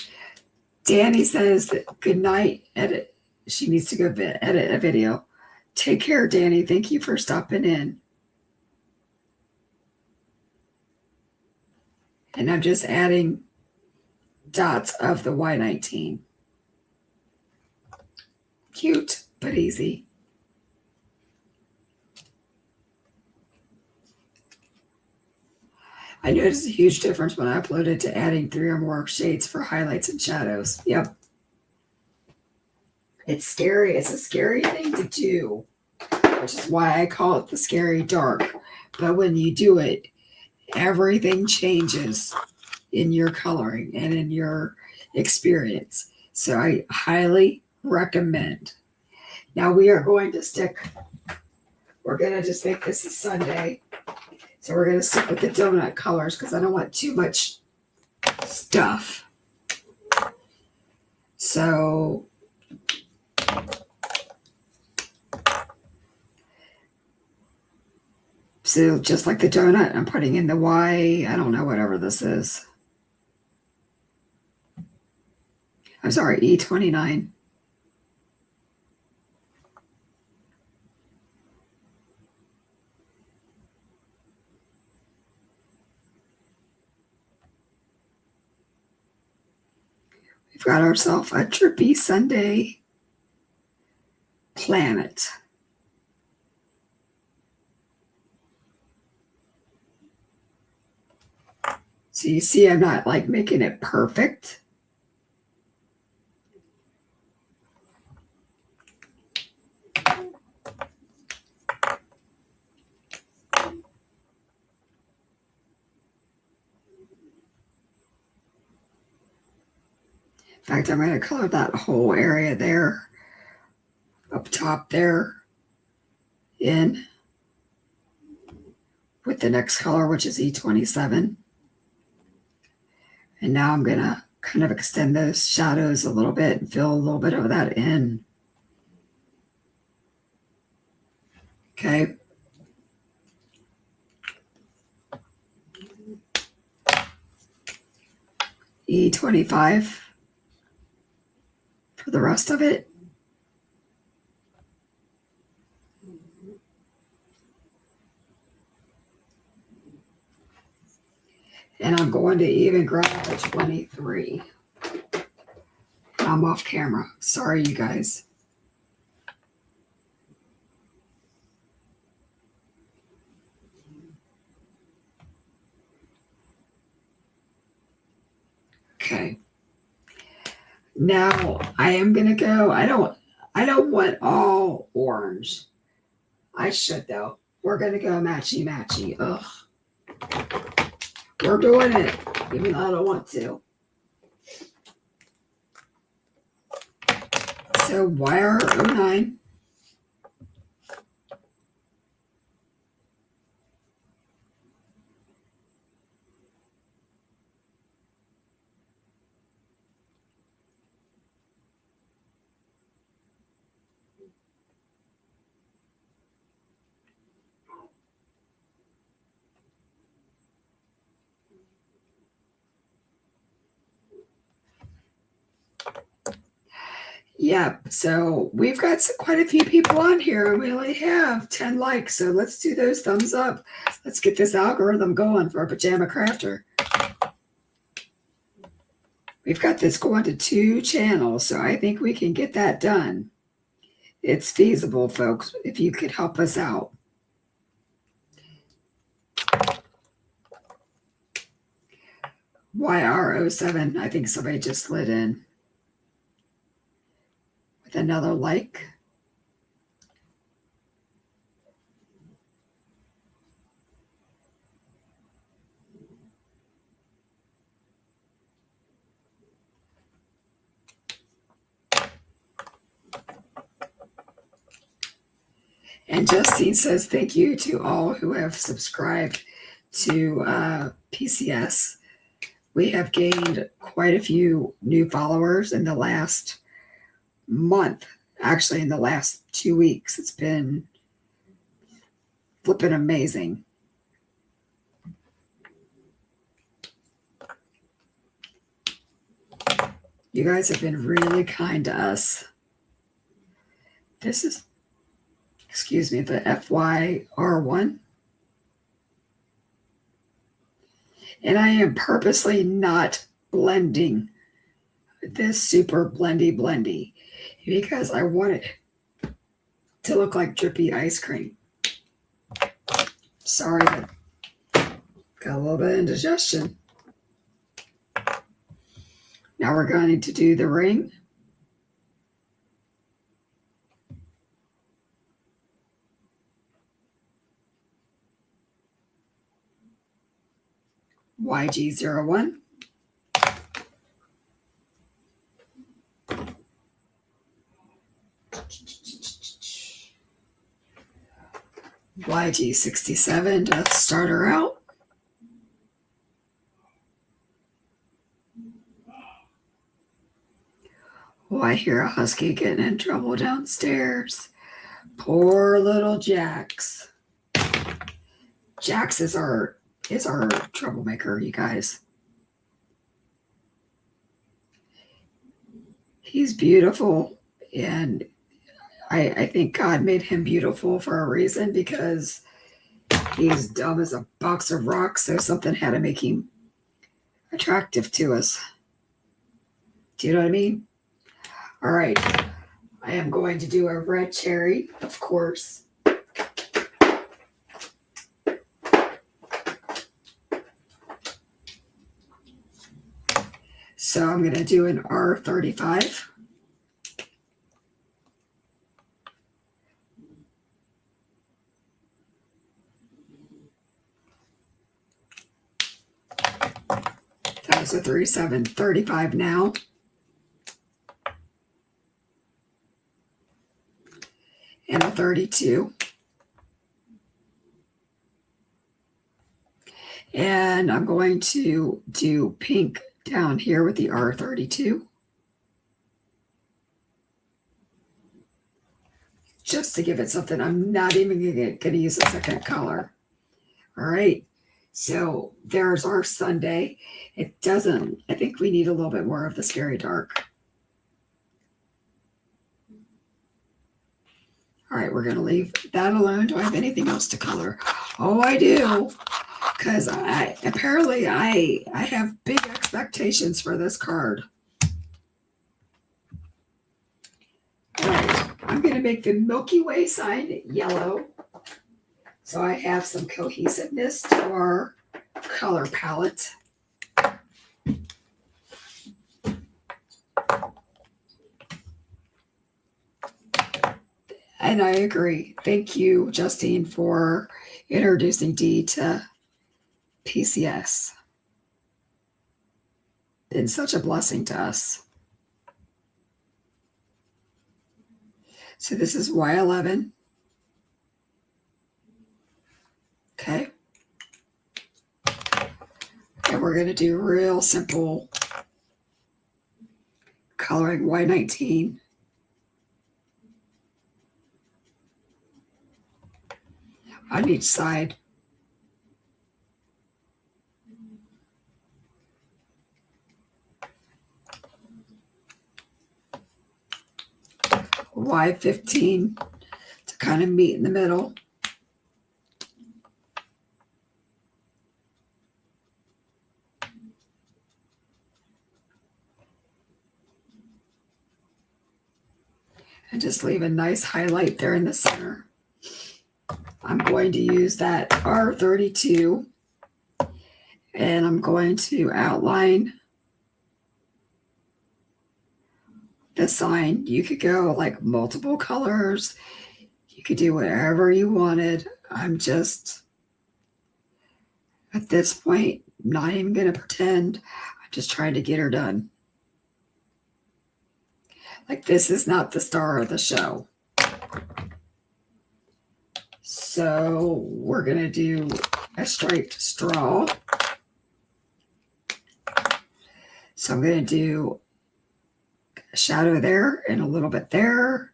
Danny says that good night, edit. She needs to go edit a video. Take care, Danny. Thank you for stopping in. And I'm just adding dots of the Y19. Cute, but easy. I noticed a huge difference when I uploaded to adding 3 or more shades for highlights and shadows. Yep. It's scary. It's a scary thing to do, which is why I call it the scary dark. But when you do it, everything changes in your coloring and in your experience. So I highly recommend. Now we're going to just make this a Sunday. So we're going to stick with the donut colors because I don't want too much stuff. So just like the donut, I'm putting in the Y, I don't know, whatever this is. I'm sorry, E29. We've got ourselves a trippy Sunday planet. So you see, I'm not like making it perfect. In fact, I'm going to color that whole area there, up top there, in with the next color, which is E27. And now I'm going to kind of extend those shadows a little bit and fill a little bit of that in. Okay. E25 for the rest of it. And I'm going to even grab a 23. I'm off camera. Sorry, you guys. Okay. Now I am gonna go. I don't want all orange. I should though. We're gonna go matchy matchy. Ugh. We're doing it, even though I don't want to. So wire 09. Yep. So we've got quite a few people on here, and we only have 10 likes. So let's do those thumbs up. Let's get this algorithm going for a Pajama Crafter. We've got this going to 2 channels, so I think we can get that done. It's feasible, folks, if you could help us out. YR07, I think somebody just slid in with another like. And Justine says, thank you to all who have subscribed to PCS. We have gained quite a few new followers in the last month. Actually, in the last 2 weeks. It's been flipping amazing. You guys have been really kind to us. This is, excuse me, the FYR1. And I am purposely not blending this super blendy because I want it to look like drippy ice cream. Sorry, but got a little bit of indigestion. Now we're going to do the ring. YG01. YG67 to start her out. Oh, I hear a husky getting in trouble downstairs. Poor little Jax. Jax is our troublemaker, you guys. He's beautiful, and I think God made him beautiful for a reason, because he's dumb as a box of rocks, so something had to make him attractive to us. Do you know what I mean? All right. I am going to do a red cherry, of course. So I'm going to do an R35. That was a 37, 35 now. And a 32. And I'm going to do pink down here with the R32. Just to give it something. I'm not even going to use a second color. All right. So there's our Sunday. It doesn't, I think we need a little bit more of the Scary Dark. All right, we're going to leave that alone. Do I have anything else to color? Oh, I do. Because apparently I have big expectations for this card. All right, I'm going to make the Milky Way sign yellow. So I have some cohesiveness to our color palette. And I agree. Thank you, Justine, for introducing Dee to PCS. Been such a blessing to us. So this is Y11. Okay. And we're going to do real simple coloring Y19. On each side. Y15 to kind of meet in the middle. And just leave a nice highlight there in the center. I'm going to use that R32 and I'm going to outline the sign. You could go like multiple colors. You could do whatever you wanted. I'm just, at this point, not even going to pretend. I'm just trying to get her done. Like, this is not the star of the show. So we're going to do a striped straw. So I'm going to do a shadow there and a little bit there.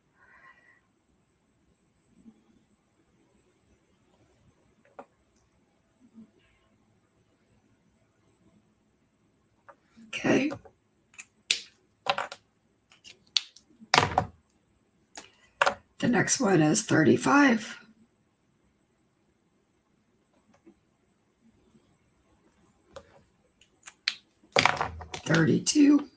Okay. The next one is 35. $32.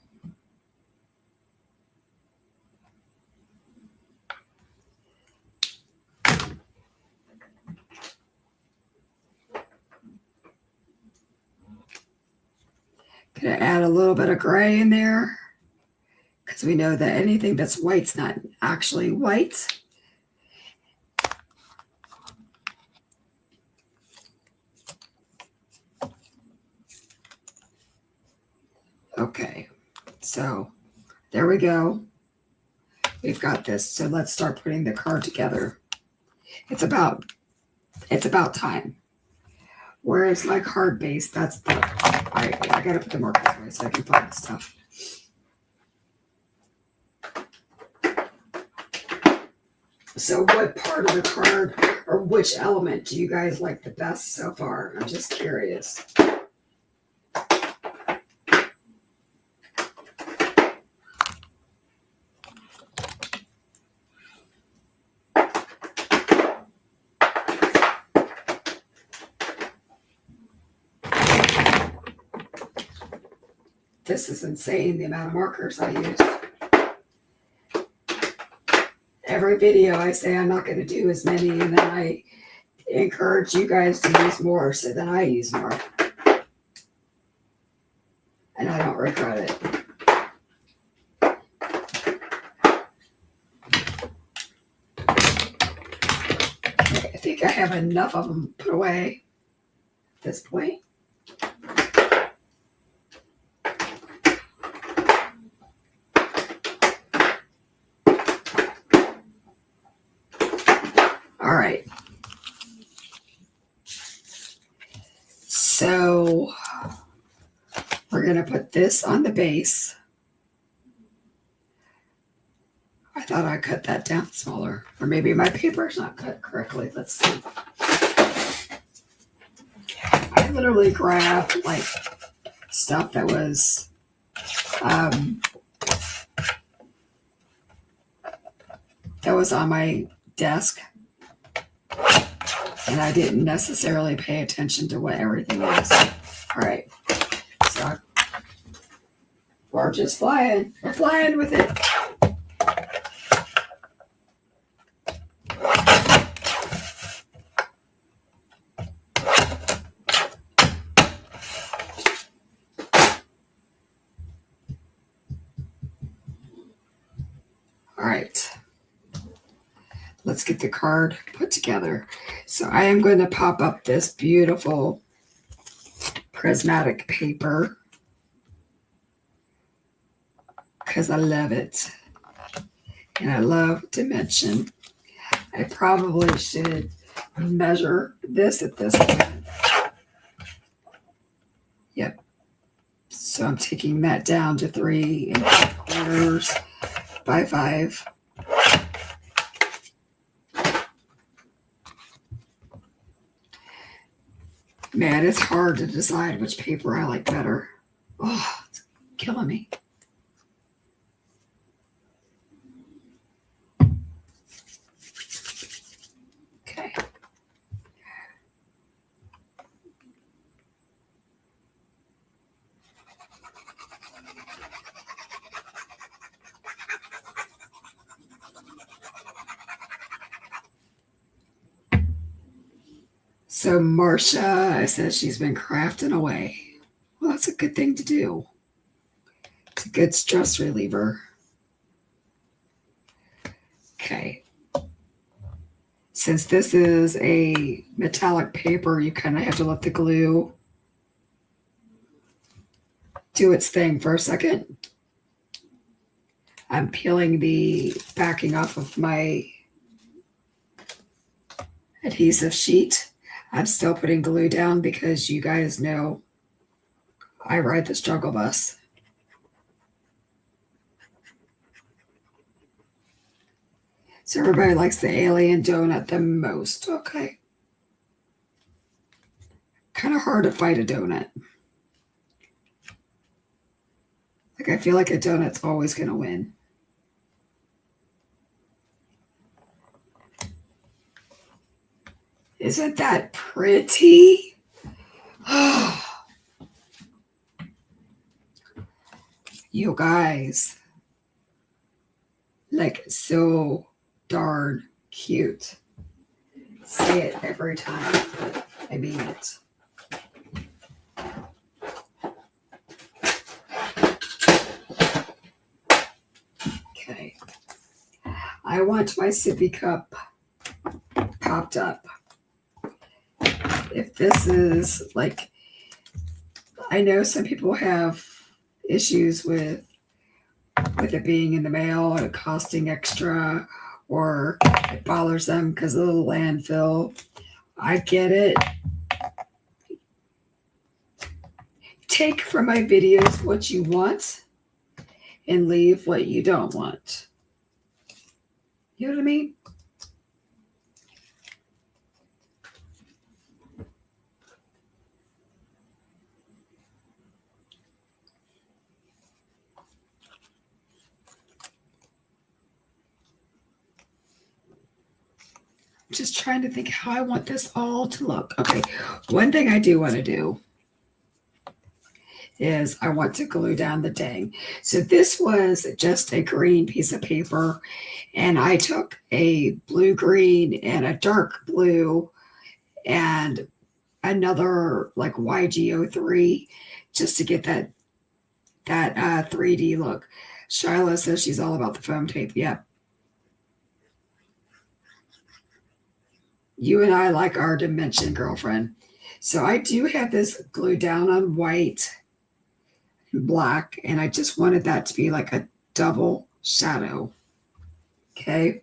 Gonna add a little bit of gray in there because we know that anything that's white's not actually white. Okay, so there we go. We've got this. So let's start putting the card together. It's about time. Where is my card base? That's the, I gotta put the markers away so I can find the stuff. So what part of the card or which element do you guys like the best so far? I'm just curious. This is insane, the amount of markers I use. Every video I say I'm not going to do as many, and then I encourage you guys to use more, so then I use more. And I don't regret it. Okay, I think I have enough of them put away at this point. All right. So we're going to put this on the base. I thought I cut that down smaller, or maybe my paper's not cut correctly. Let's see. I literally grabbed like stuff that was on my desk, and I didn't necessarily pay attention to what everything is. All right, so we're just flying. We're flying with it. All right, let's get the card put together. So I am going to pop up this beautiful prismatic paper because I love it. And I love dimension. I probably should measure this at this point. Yep. So I'm taking that down to 3 3/4 by 5. Man, it's hard to decide which paper I like better. Oh, it's killing me. Okay. So Marcia says she's been crafting away. Well, that's a good thing to do. It's a good stress reliever. Okay. Since this is a metallic paper, you kind of have to let the glue do its thing for a second. I'm peeling the backing off of my adhesive sheet. I'm still putting glue down because you guys know I ride the struggle bus. So everybody likes the alien donut the most. Okay. Kind of hard to fight a donut. Like I feel like a donut's always going to win. Isn't that pretty? You guys, like so darn cute. Say it every time, but I mean it. Okay. I want my sippy cup popped up. If this is like, I know some people have issues with it being in the mail and it costing extra, or it bothers them because of the landfill. I get it. Take from my videos what you want and leave what you don't want. You know what I mean? Just trying to think how I want this all to look. Okay, one thing I do want to do is I want to glue down the dang. So this was just a green piece of paper, and I took a blue green and a dark blue and another like YGO3 just to get that 3D look. Shiloh says she's all about the foam tape. Yep. You and I like our dimension, girlfriend. So I do have this glued down on white and black, and I just wanted that to be like a double shadow. Okay.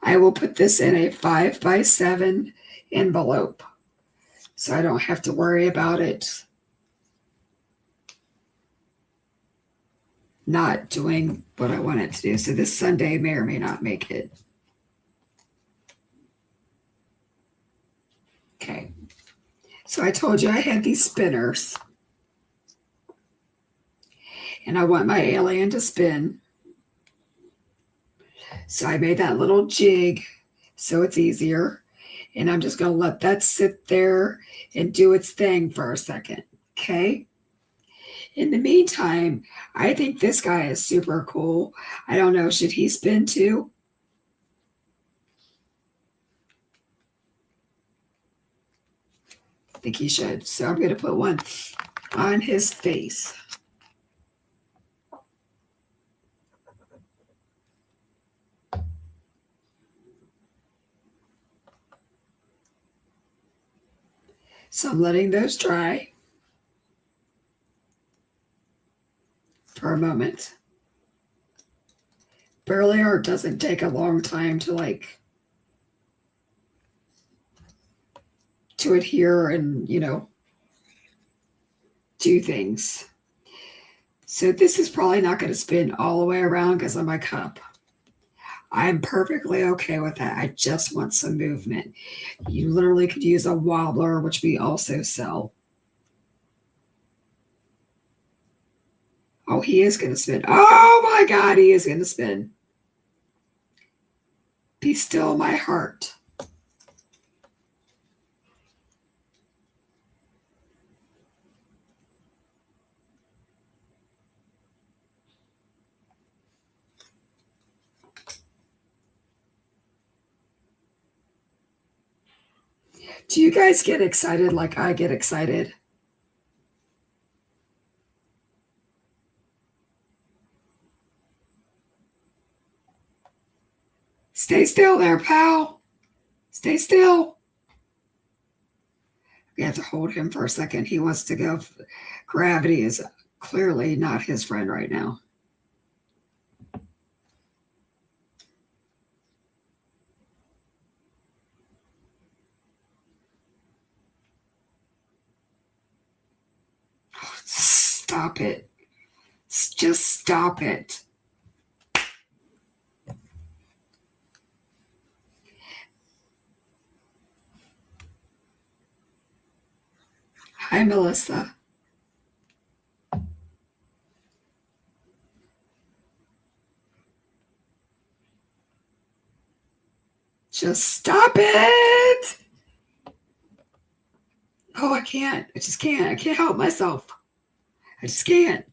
I will put this in a 5x7 envelope, so I don't have to worry about it not doing what I want it to do. So this Sunday may or may not make it. Okay. So I told you I had these spinners, and I want my alien to spin. So I made that little jig so it's easier. And I'm just going to let that sit there and do its thing for a second. Okay. In the meantime, I think this guy is super cool. I don't know. Should he spin too? I think he should. So I'm going to put one on his face. So I'm letting those dry for a moment. Burley art doesn't take a long time to adhere and, do things. So this is probably not going to spin all the way around because of my cup. I'm perfectly okay with that. I just want some movement. You literally could use a wobbler, which we also sell. Oh, he is going to spin. Oh my God, he is going to spin. Be still, my heart. Do you guys get excited like I get excited? Stay still there, pal. Stay still. We have to hold him for a second. He wants to go. Gravity is clearly not his friend right now. Stop it. Just stop it. Hi, Melissa. Just stop it. Oh, I can't. I just can't. I can't help myself. I just can't.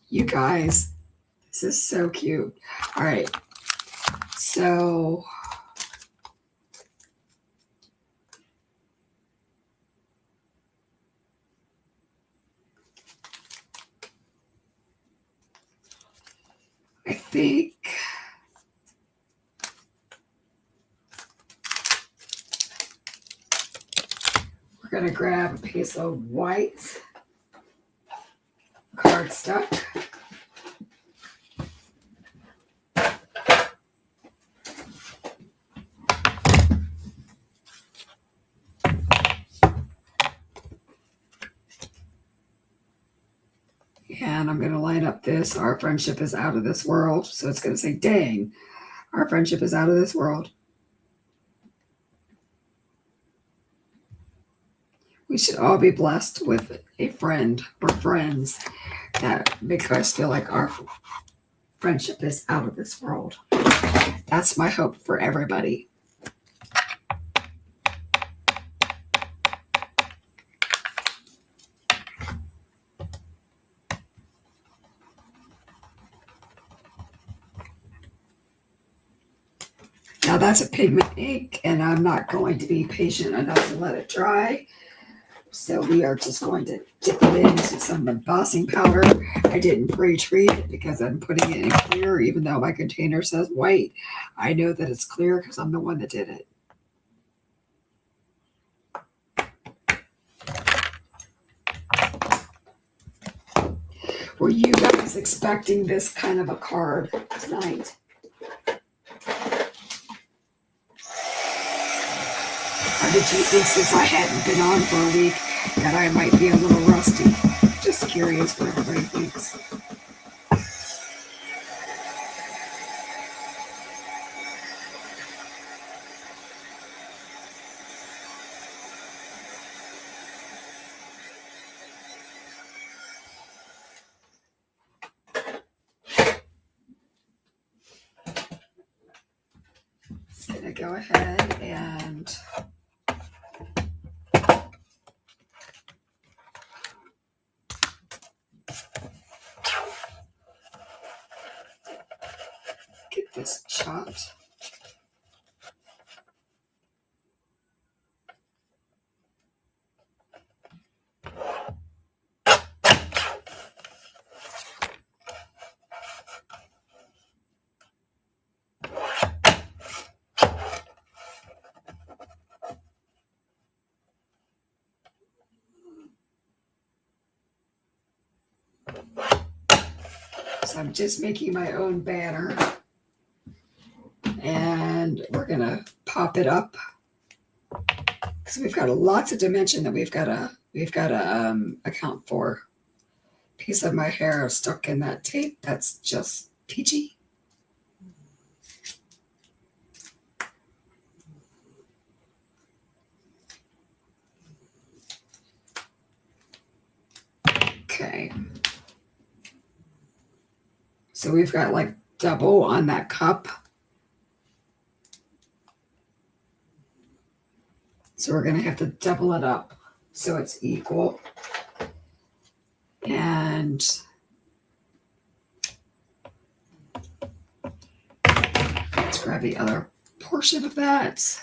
You guys, this is so cute. All right. So I think we're going to grab a piece of white cardstock. And I'm going to line up this. Our friendship is out of this world. So it's going to say, dang, our friendship is out of this world. We should all be blessed with a friend or friends that make us feel like our friendship is out of this world. That's my hope for everybody. Now that's a pigment ink, and I'm not going to be patient enough to let it dry. So we are just going to dip it into some embossing powder. I didn't pre-treat it because I'm putting it in clear, even though my container says white. I know that it's clear because I'm the one that did it. Were you guys expecting this kind of a card tonight? Or did you think, since I hadn't been on for a week, that I might be a little rusty? Just curious what everybody thinks. I'm going to go ahead and get this chopped. So I'm just making my own banner, and we're going to pop it up because we've got lots of dimension that we've got to account for. Piece of my hair stuck in that tape. That's just peachy. Okay. So we've got like double on that cup. So we're going to have to double it up so it's equal. And let's grab the other portion of that.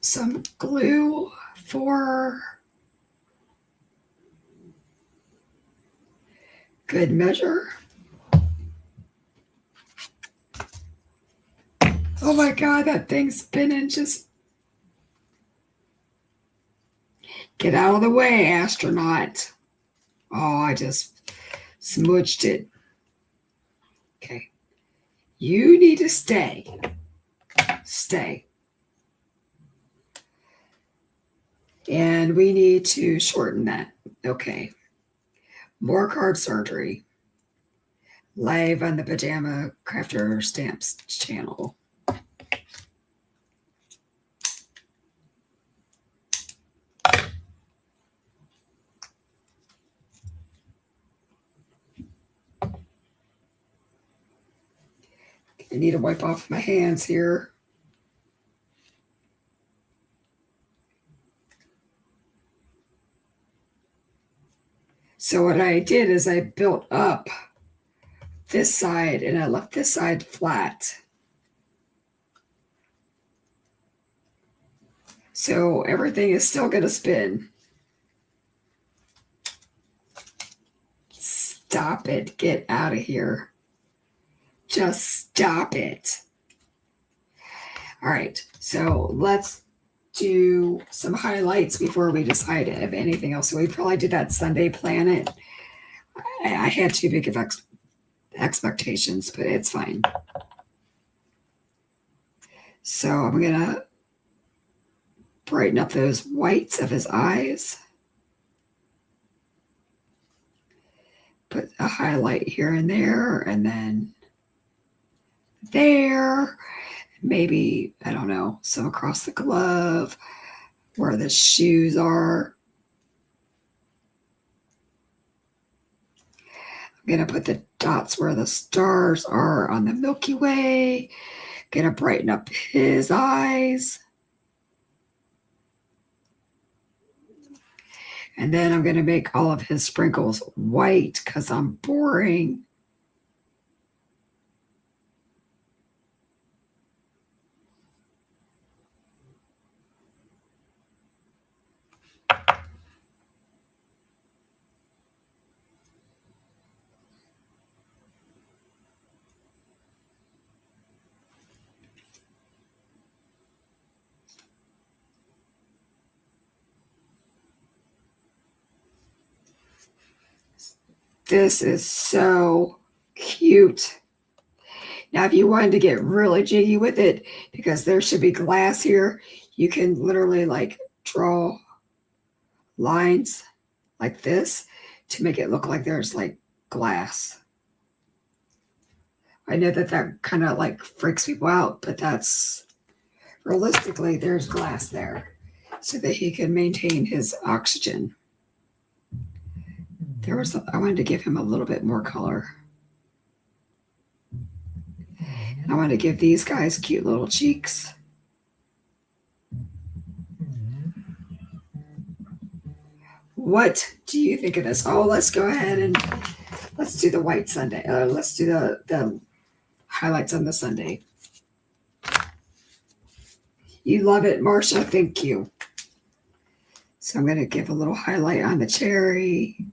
Some glue for good measure. Oh my God, that thing's spinning. Just get out of the way, astronaut. Oh, I just smooched it. Okay. You need to stay. Stay. And we need to shorten that. Okay. More card surgery. Live on the Pajama Crafter Stamps channel. I need to wipe off my hands here. So what I did is I built up this side and I left this side flat. So everything is still going to spin. Stop it. Get out of here. Just stop it. All right, so let's do some highlights before we decide if anything else. So we probably did that Sunday planet. I had too big of expectations, but it's fine. So I'm gonna brighten up those whites of his eyes. Put a highlight here and there, and then there. Maybe, I don't know, some across the glove, where the shoes are. I'm going to put the dots where the stars are on the Milky Way. Going to brighten up his eyes. And then I'm going to make all of his sprinkles white because I'm boring. This is so cute. Now, if you wanted to get really jiggy with it, because there should be glass here, you can literally like draw lines like this to make it look like there's like glass. I know that kind of like freaks people out, but that's realistically, there's glass there so that he can maintain his oxygen. I wanted to give him a little bit more color. And I wanted to give these guys cute little cheeks. What do you think of this? Oh, let's go ahead and let's do the white Sunday. Let's do the highlights on the Sunday. You love it, Marcia. Thank you. So I'm going to give a little highlight on the cherry.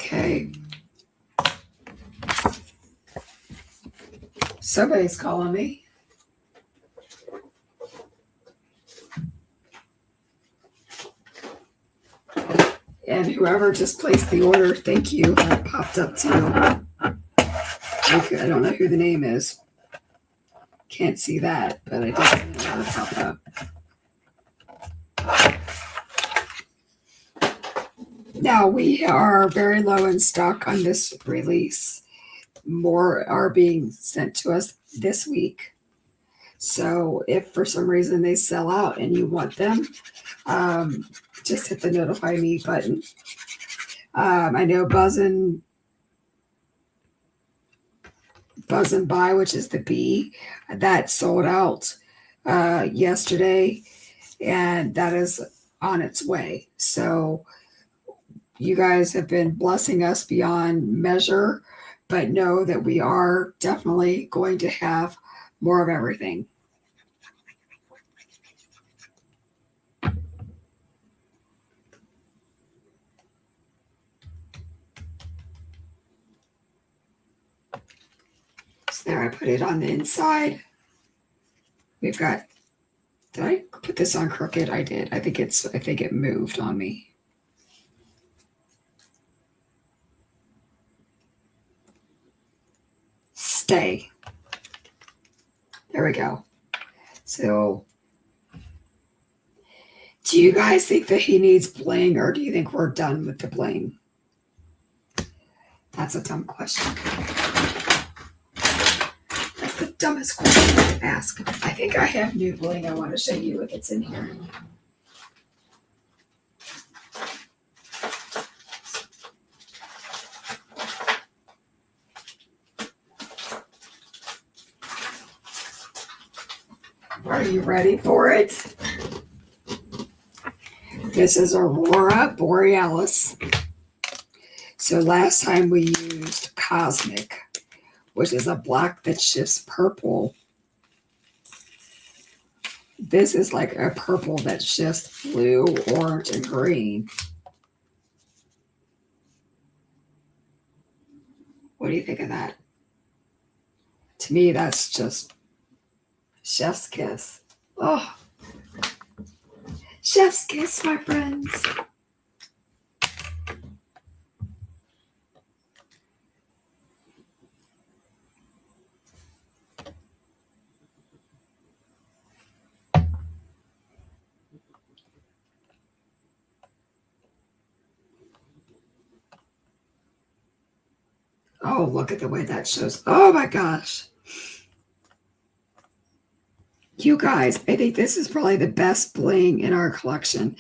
Okay. Somebody's calling me. And whoever just placed the order, thank you. That popped up too. Okay, I don't know who the name is. Can't see that, but I did see the order pop up. Now we are very low in stock on this release. More are being sent to us this week. So if for some reason they sell out and you want them, just hit the notify me button. I know Buzz and Buy, which is the B, that sold out yesterday, and that is on its way. So you guys have been blessing us beyond measure, but know that we are definitely going to have more of everything. So there, I put it on the inside. We've got, did I put this on crooked? I did. I think it moved on me. Stay. There we go. So do you guys think that he needs bling, or do you think we're done with the bling? That's a dumb question. That's the dumbest question to ask. I think I have new bling I want to show you if it's in here. Are you ready for it? This is Aurora Borealis. So So last time we used Cosmic, which is a black that shifts purple. This is like a purple that shifts blue, orange, and green. What do you think of that? To me, that's just chef's kiss. Oh, chef's kiss, my friends. Oh, look at the way that shows. Oh my gosh. You guys, I think this is probably the best bling in our collection.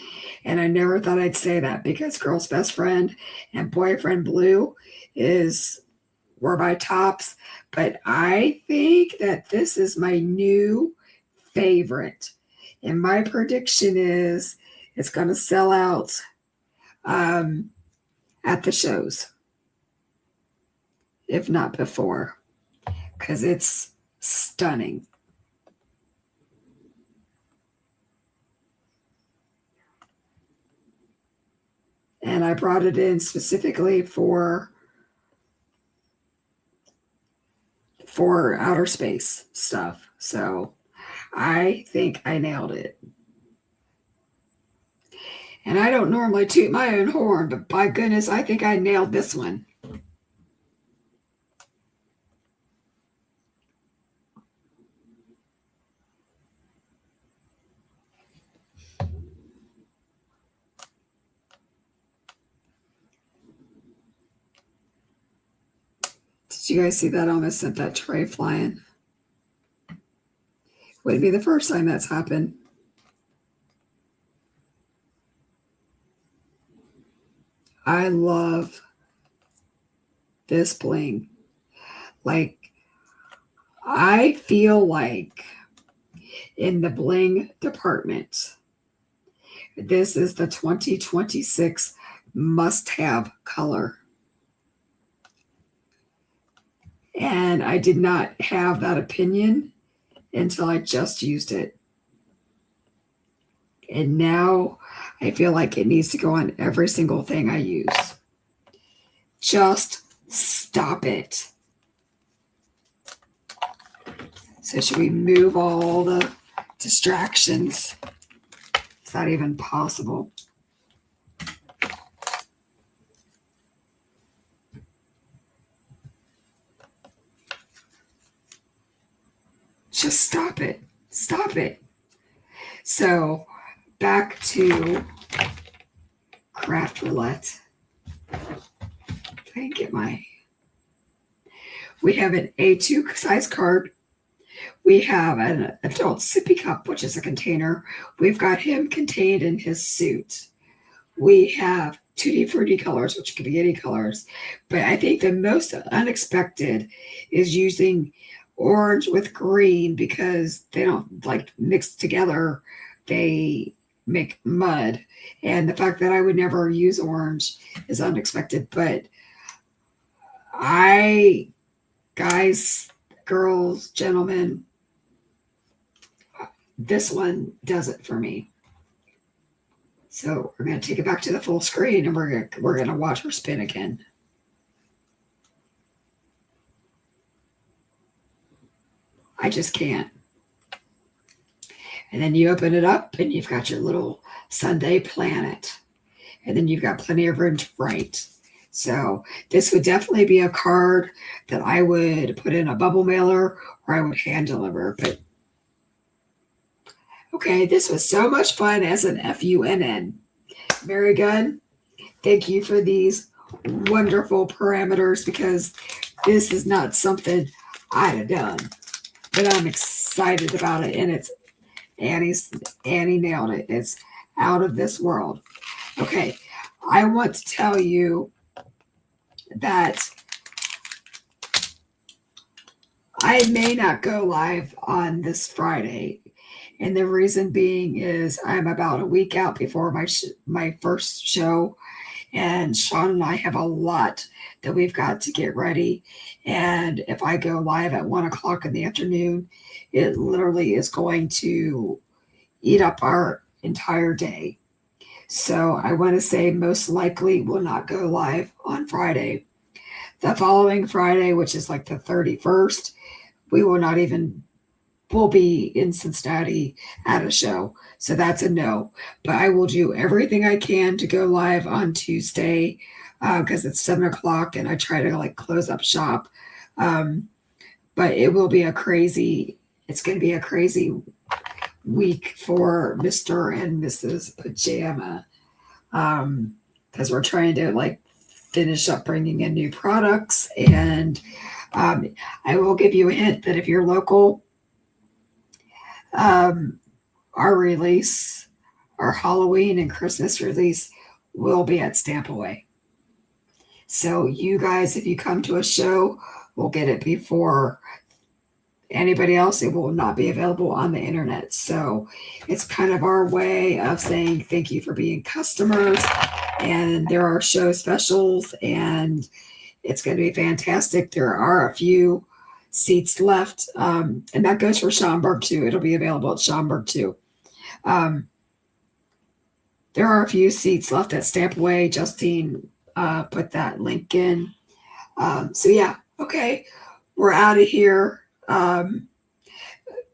And I never thought I'd say that because Girl's Best Friend and Boyfriend Blue were my tops. But I think that this is my new favorite. And my prediction is it's going to sell out at the shows, if not before, because it's stunning. And I brought it in specifically for outer space stuff. So I think I nailed it. And I don't normally toot my own horn, but by goodness, I think I nailed this one. Did you guys see that? I almost sent that tray flying. Wouldn't be the first time that's happened. I love this bling. Like, I feel like in the bling department, this is the 2026 must-have color. And I did not have that opinion until I just used it. And now I feel like it needs to go on every single thing I use. Just stop it. So should we move all the distractions? Is that even possible? Just stop it. Stop it. So back to Craft Roulette. If I can get we have an A2 size card. We have an Adult Sippy Cup, which is a container. We've got him contained in his suit. We have Tutti Frutti colors, which could be any colors. But I think the most unexpected is using orange with green because they don't like mix together. They make mud. And the fact that I would never use orange is unexpected. But guys, girls, gentlemen, this one does it for me. So we're going to take it back to the full screen and we're going to watch her spin again. I just can't. And then you open it up and you've got your little Sunday planet. And then you've got plenty of room to write. So this would definitely be a card that I would put in a bubble mailer or I would hand deliver. But okay, this was so much fun as an FUNN. Mary Gunn, thank you for these wonderful parameters because this is not something I'd have done. But I'm excited about it, and it's Annie nailed it. It's out of this world. Okay, I want to tell you that I may not go live on this Friday, and the reason being is I'm about a week out before my first show, and Sean and I have a lot that we've got to get ready. And if I go live at 1 o'clock in the afternoon, it literally is going to eat up our entire day. So I want to say most likely will not go live on Friday. The following Friday, which is like the 31st, we will not even, we'll be in Cincinnati at a show. So that's a no. But I will do everything I can to go live on Tuesday because it's 7 o'clock and I try to like close up shop. But it will be it's going to be a crazy week for Mr. and Mrs. Pajama because we're trying to like finish up bringing in new products. And I will give you a hint that if you're local, our release, our Halloween and Christmas release will be at Stamp Away. So you guys, if you come to a show, will get it before anybody else. It will not be available on the internet. So it's kind of our way of saying thank you for being customers. And there are show specials and it's going to be fantastic. There are a few seats left. And that goes for Schaumburg too. It'll be available at Schaumburg too. There are a few seats left at Stamp Away. Justine put that link in. So yeah, okay, we're out of here.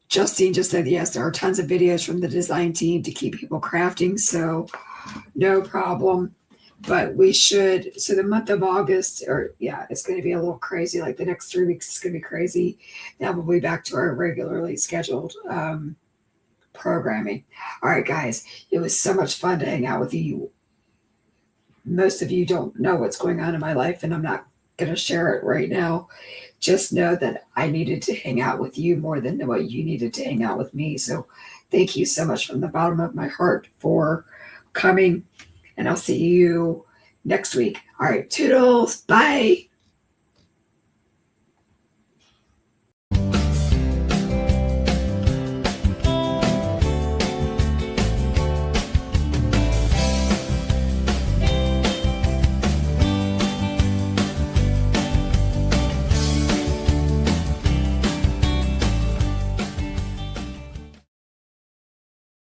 Justine just said, yes, there are tons of videos from the design team to keep people crafting. So no problem. But we should, so the month of August, or yeah, it's going to be a little crazy. Like the next 3 weeks is going to be crazy. Then we'll be back to our regularly scheduled programming. All right, guys, it was so much fun to hang out with you. Most of you don't know what's going on in my life, and I'm not going to share it right now. Just know that I needed to hang out with you more than what you needed to hang out with me. So thank you so much from the bottom of my heart for coming, and I'll see you next week. All right, toodles. Bye.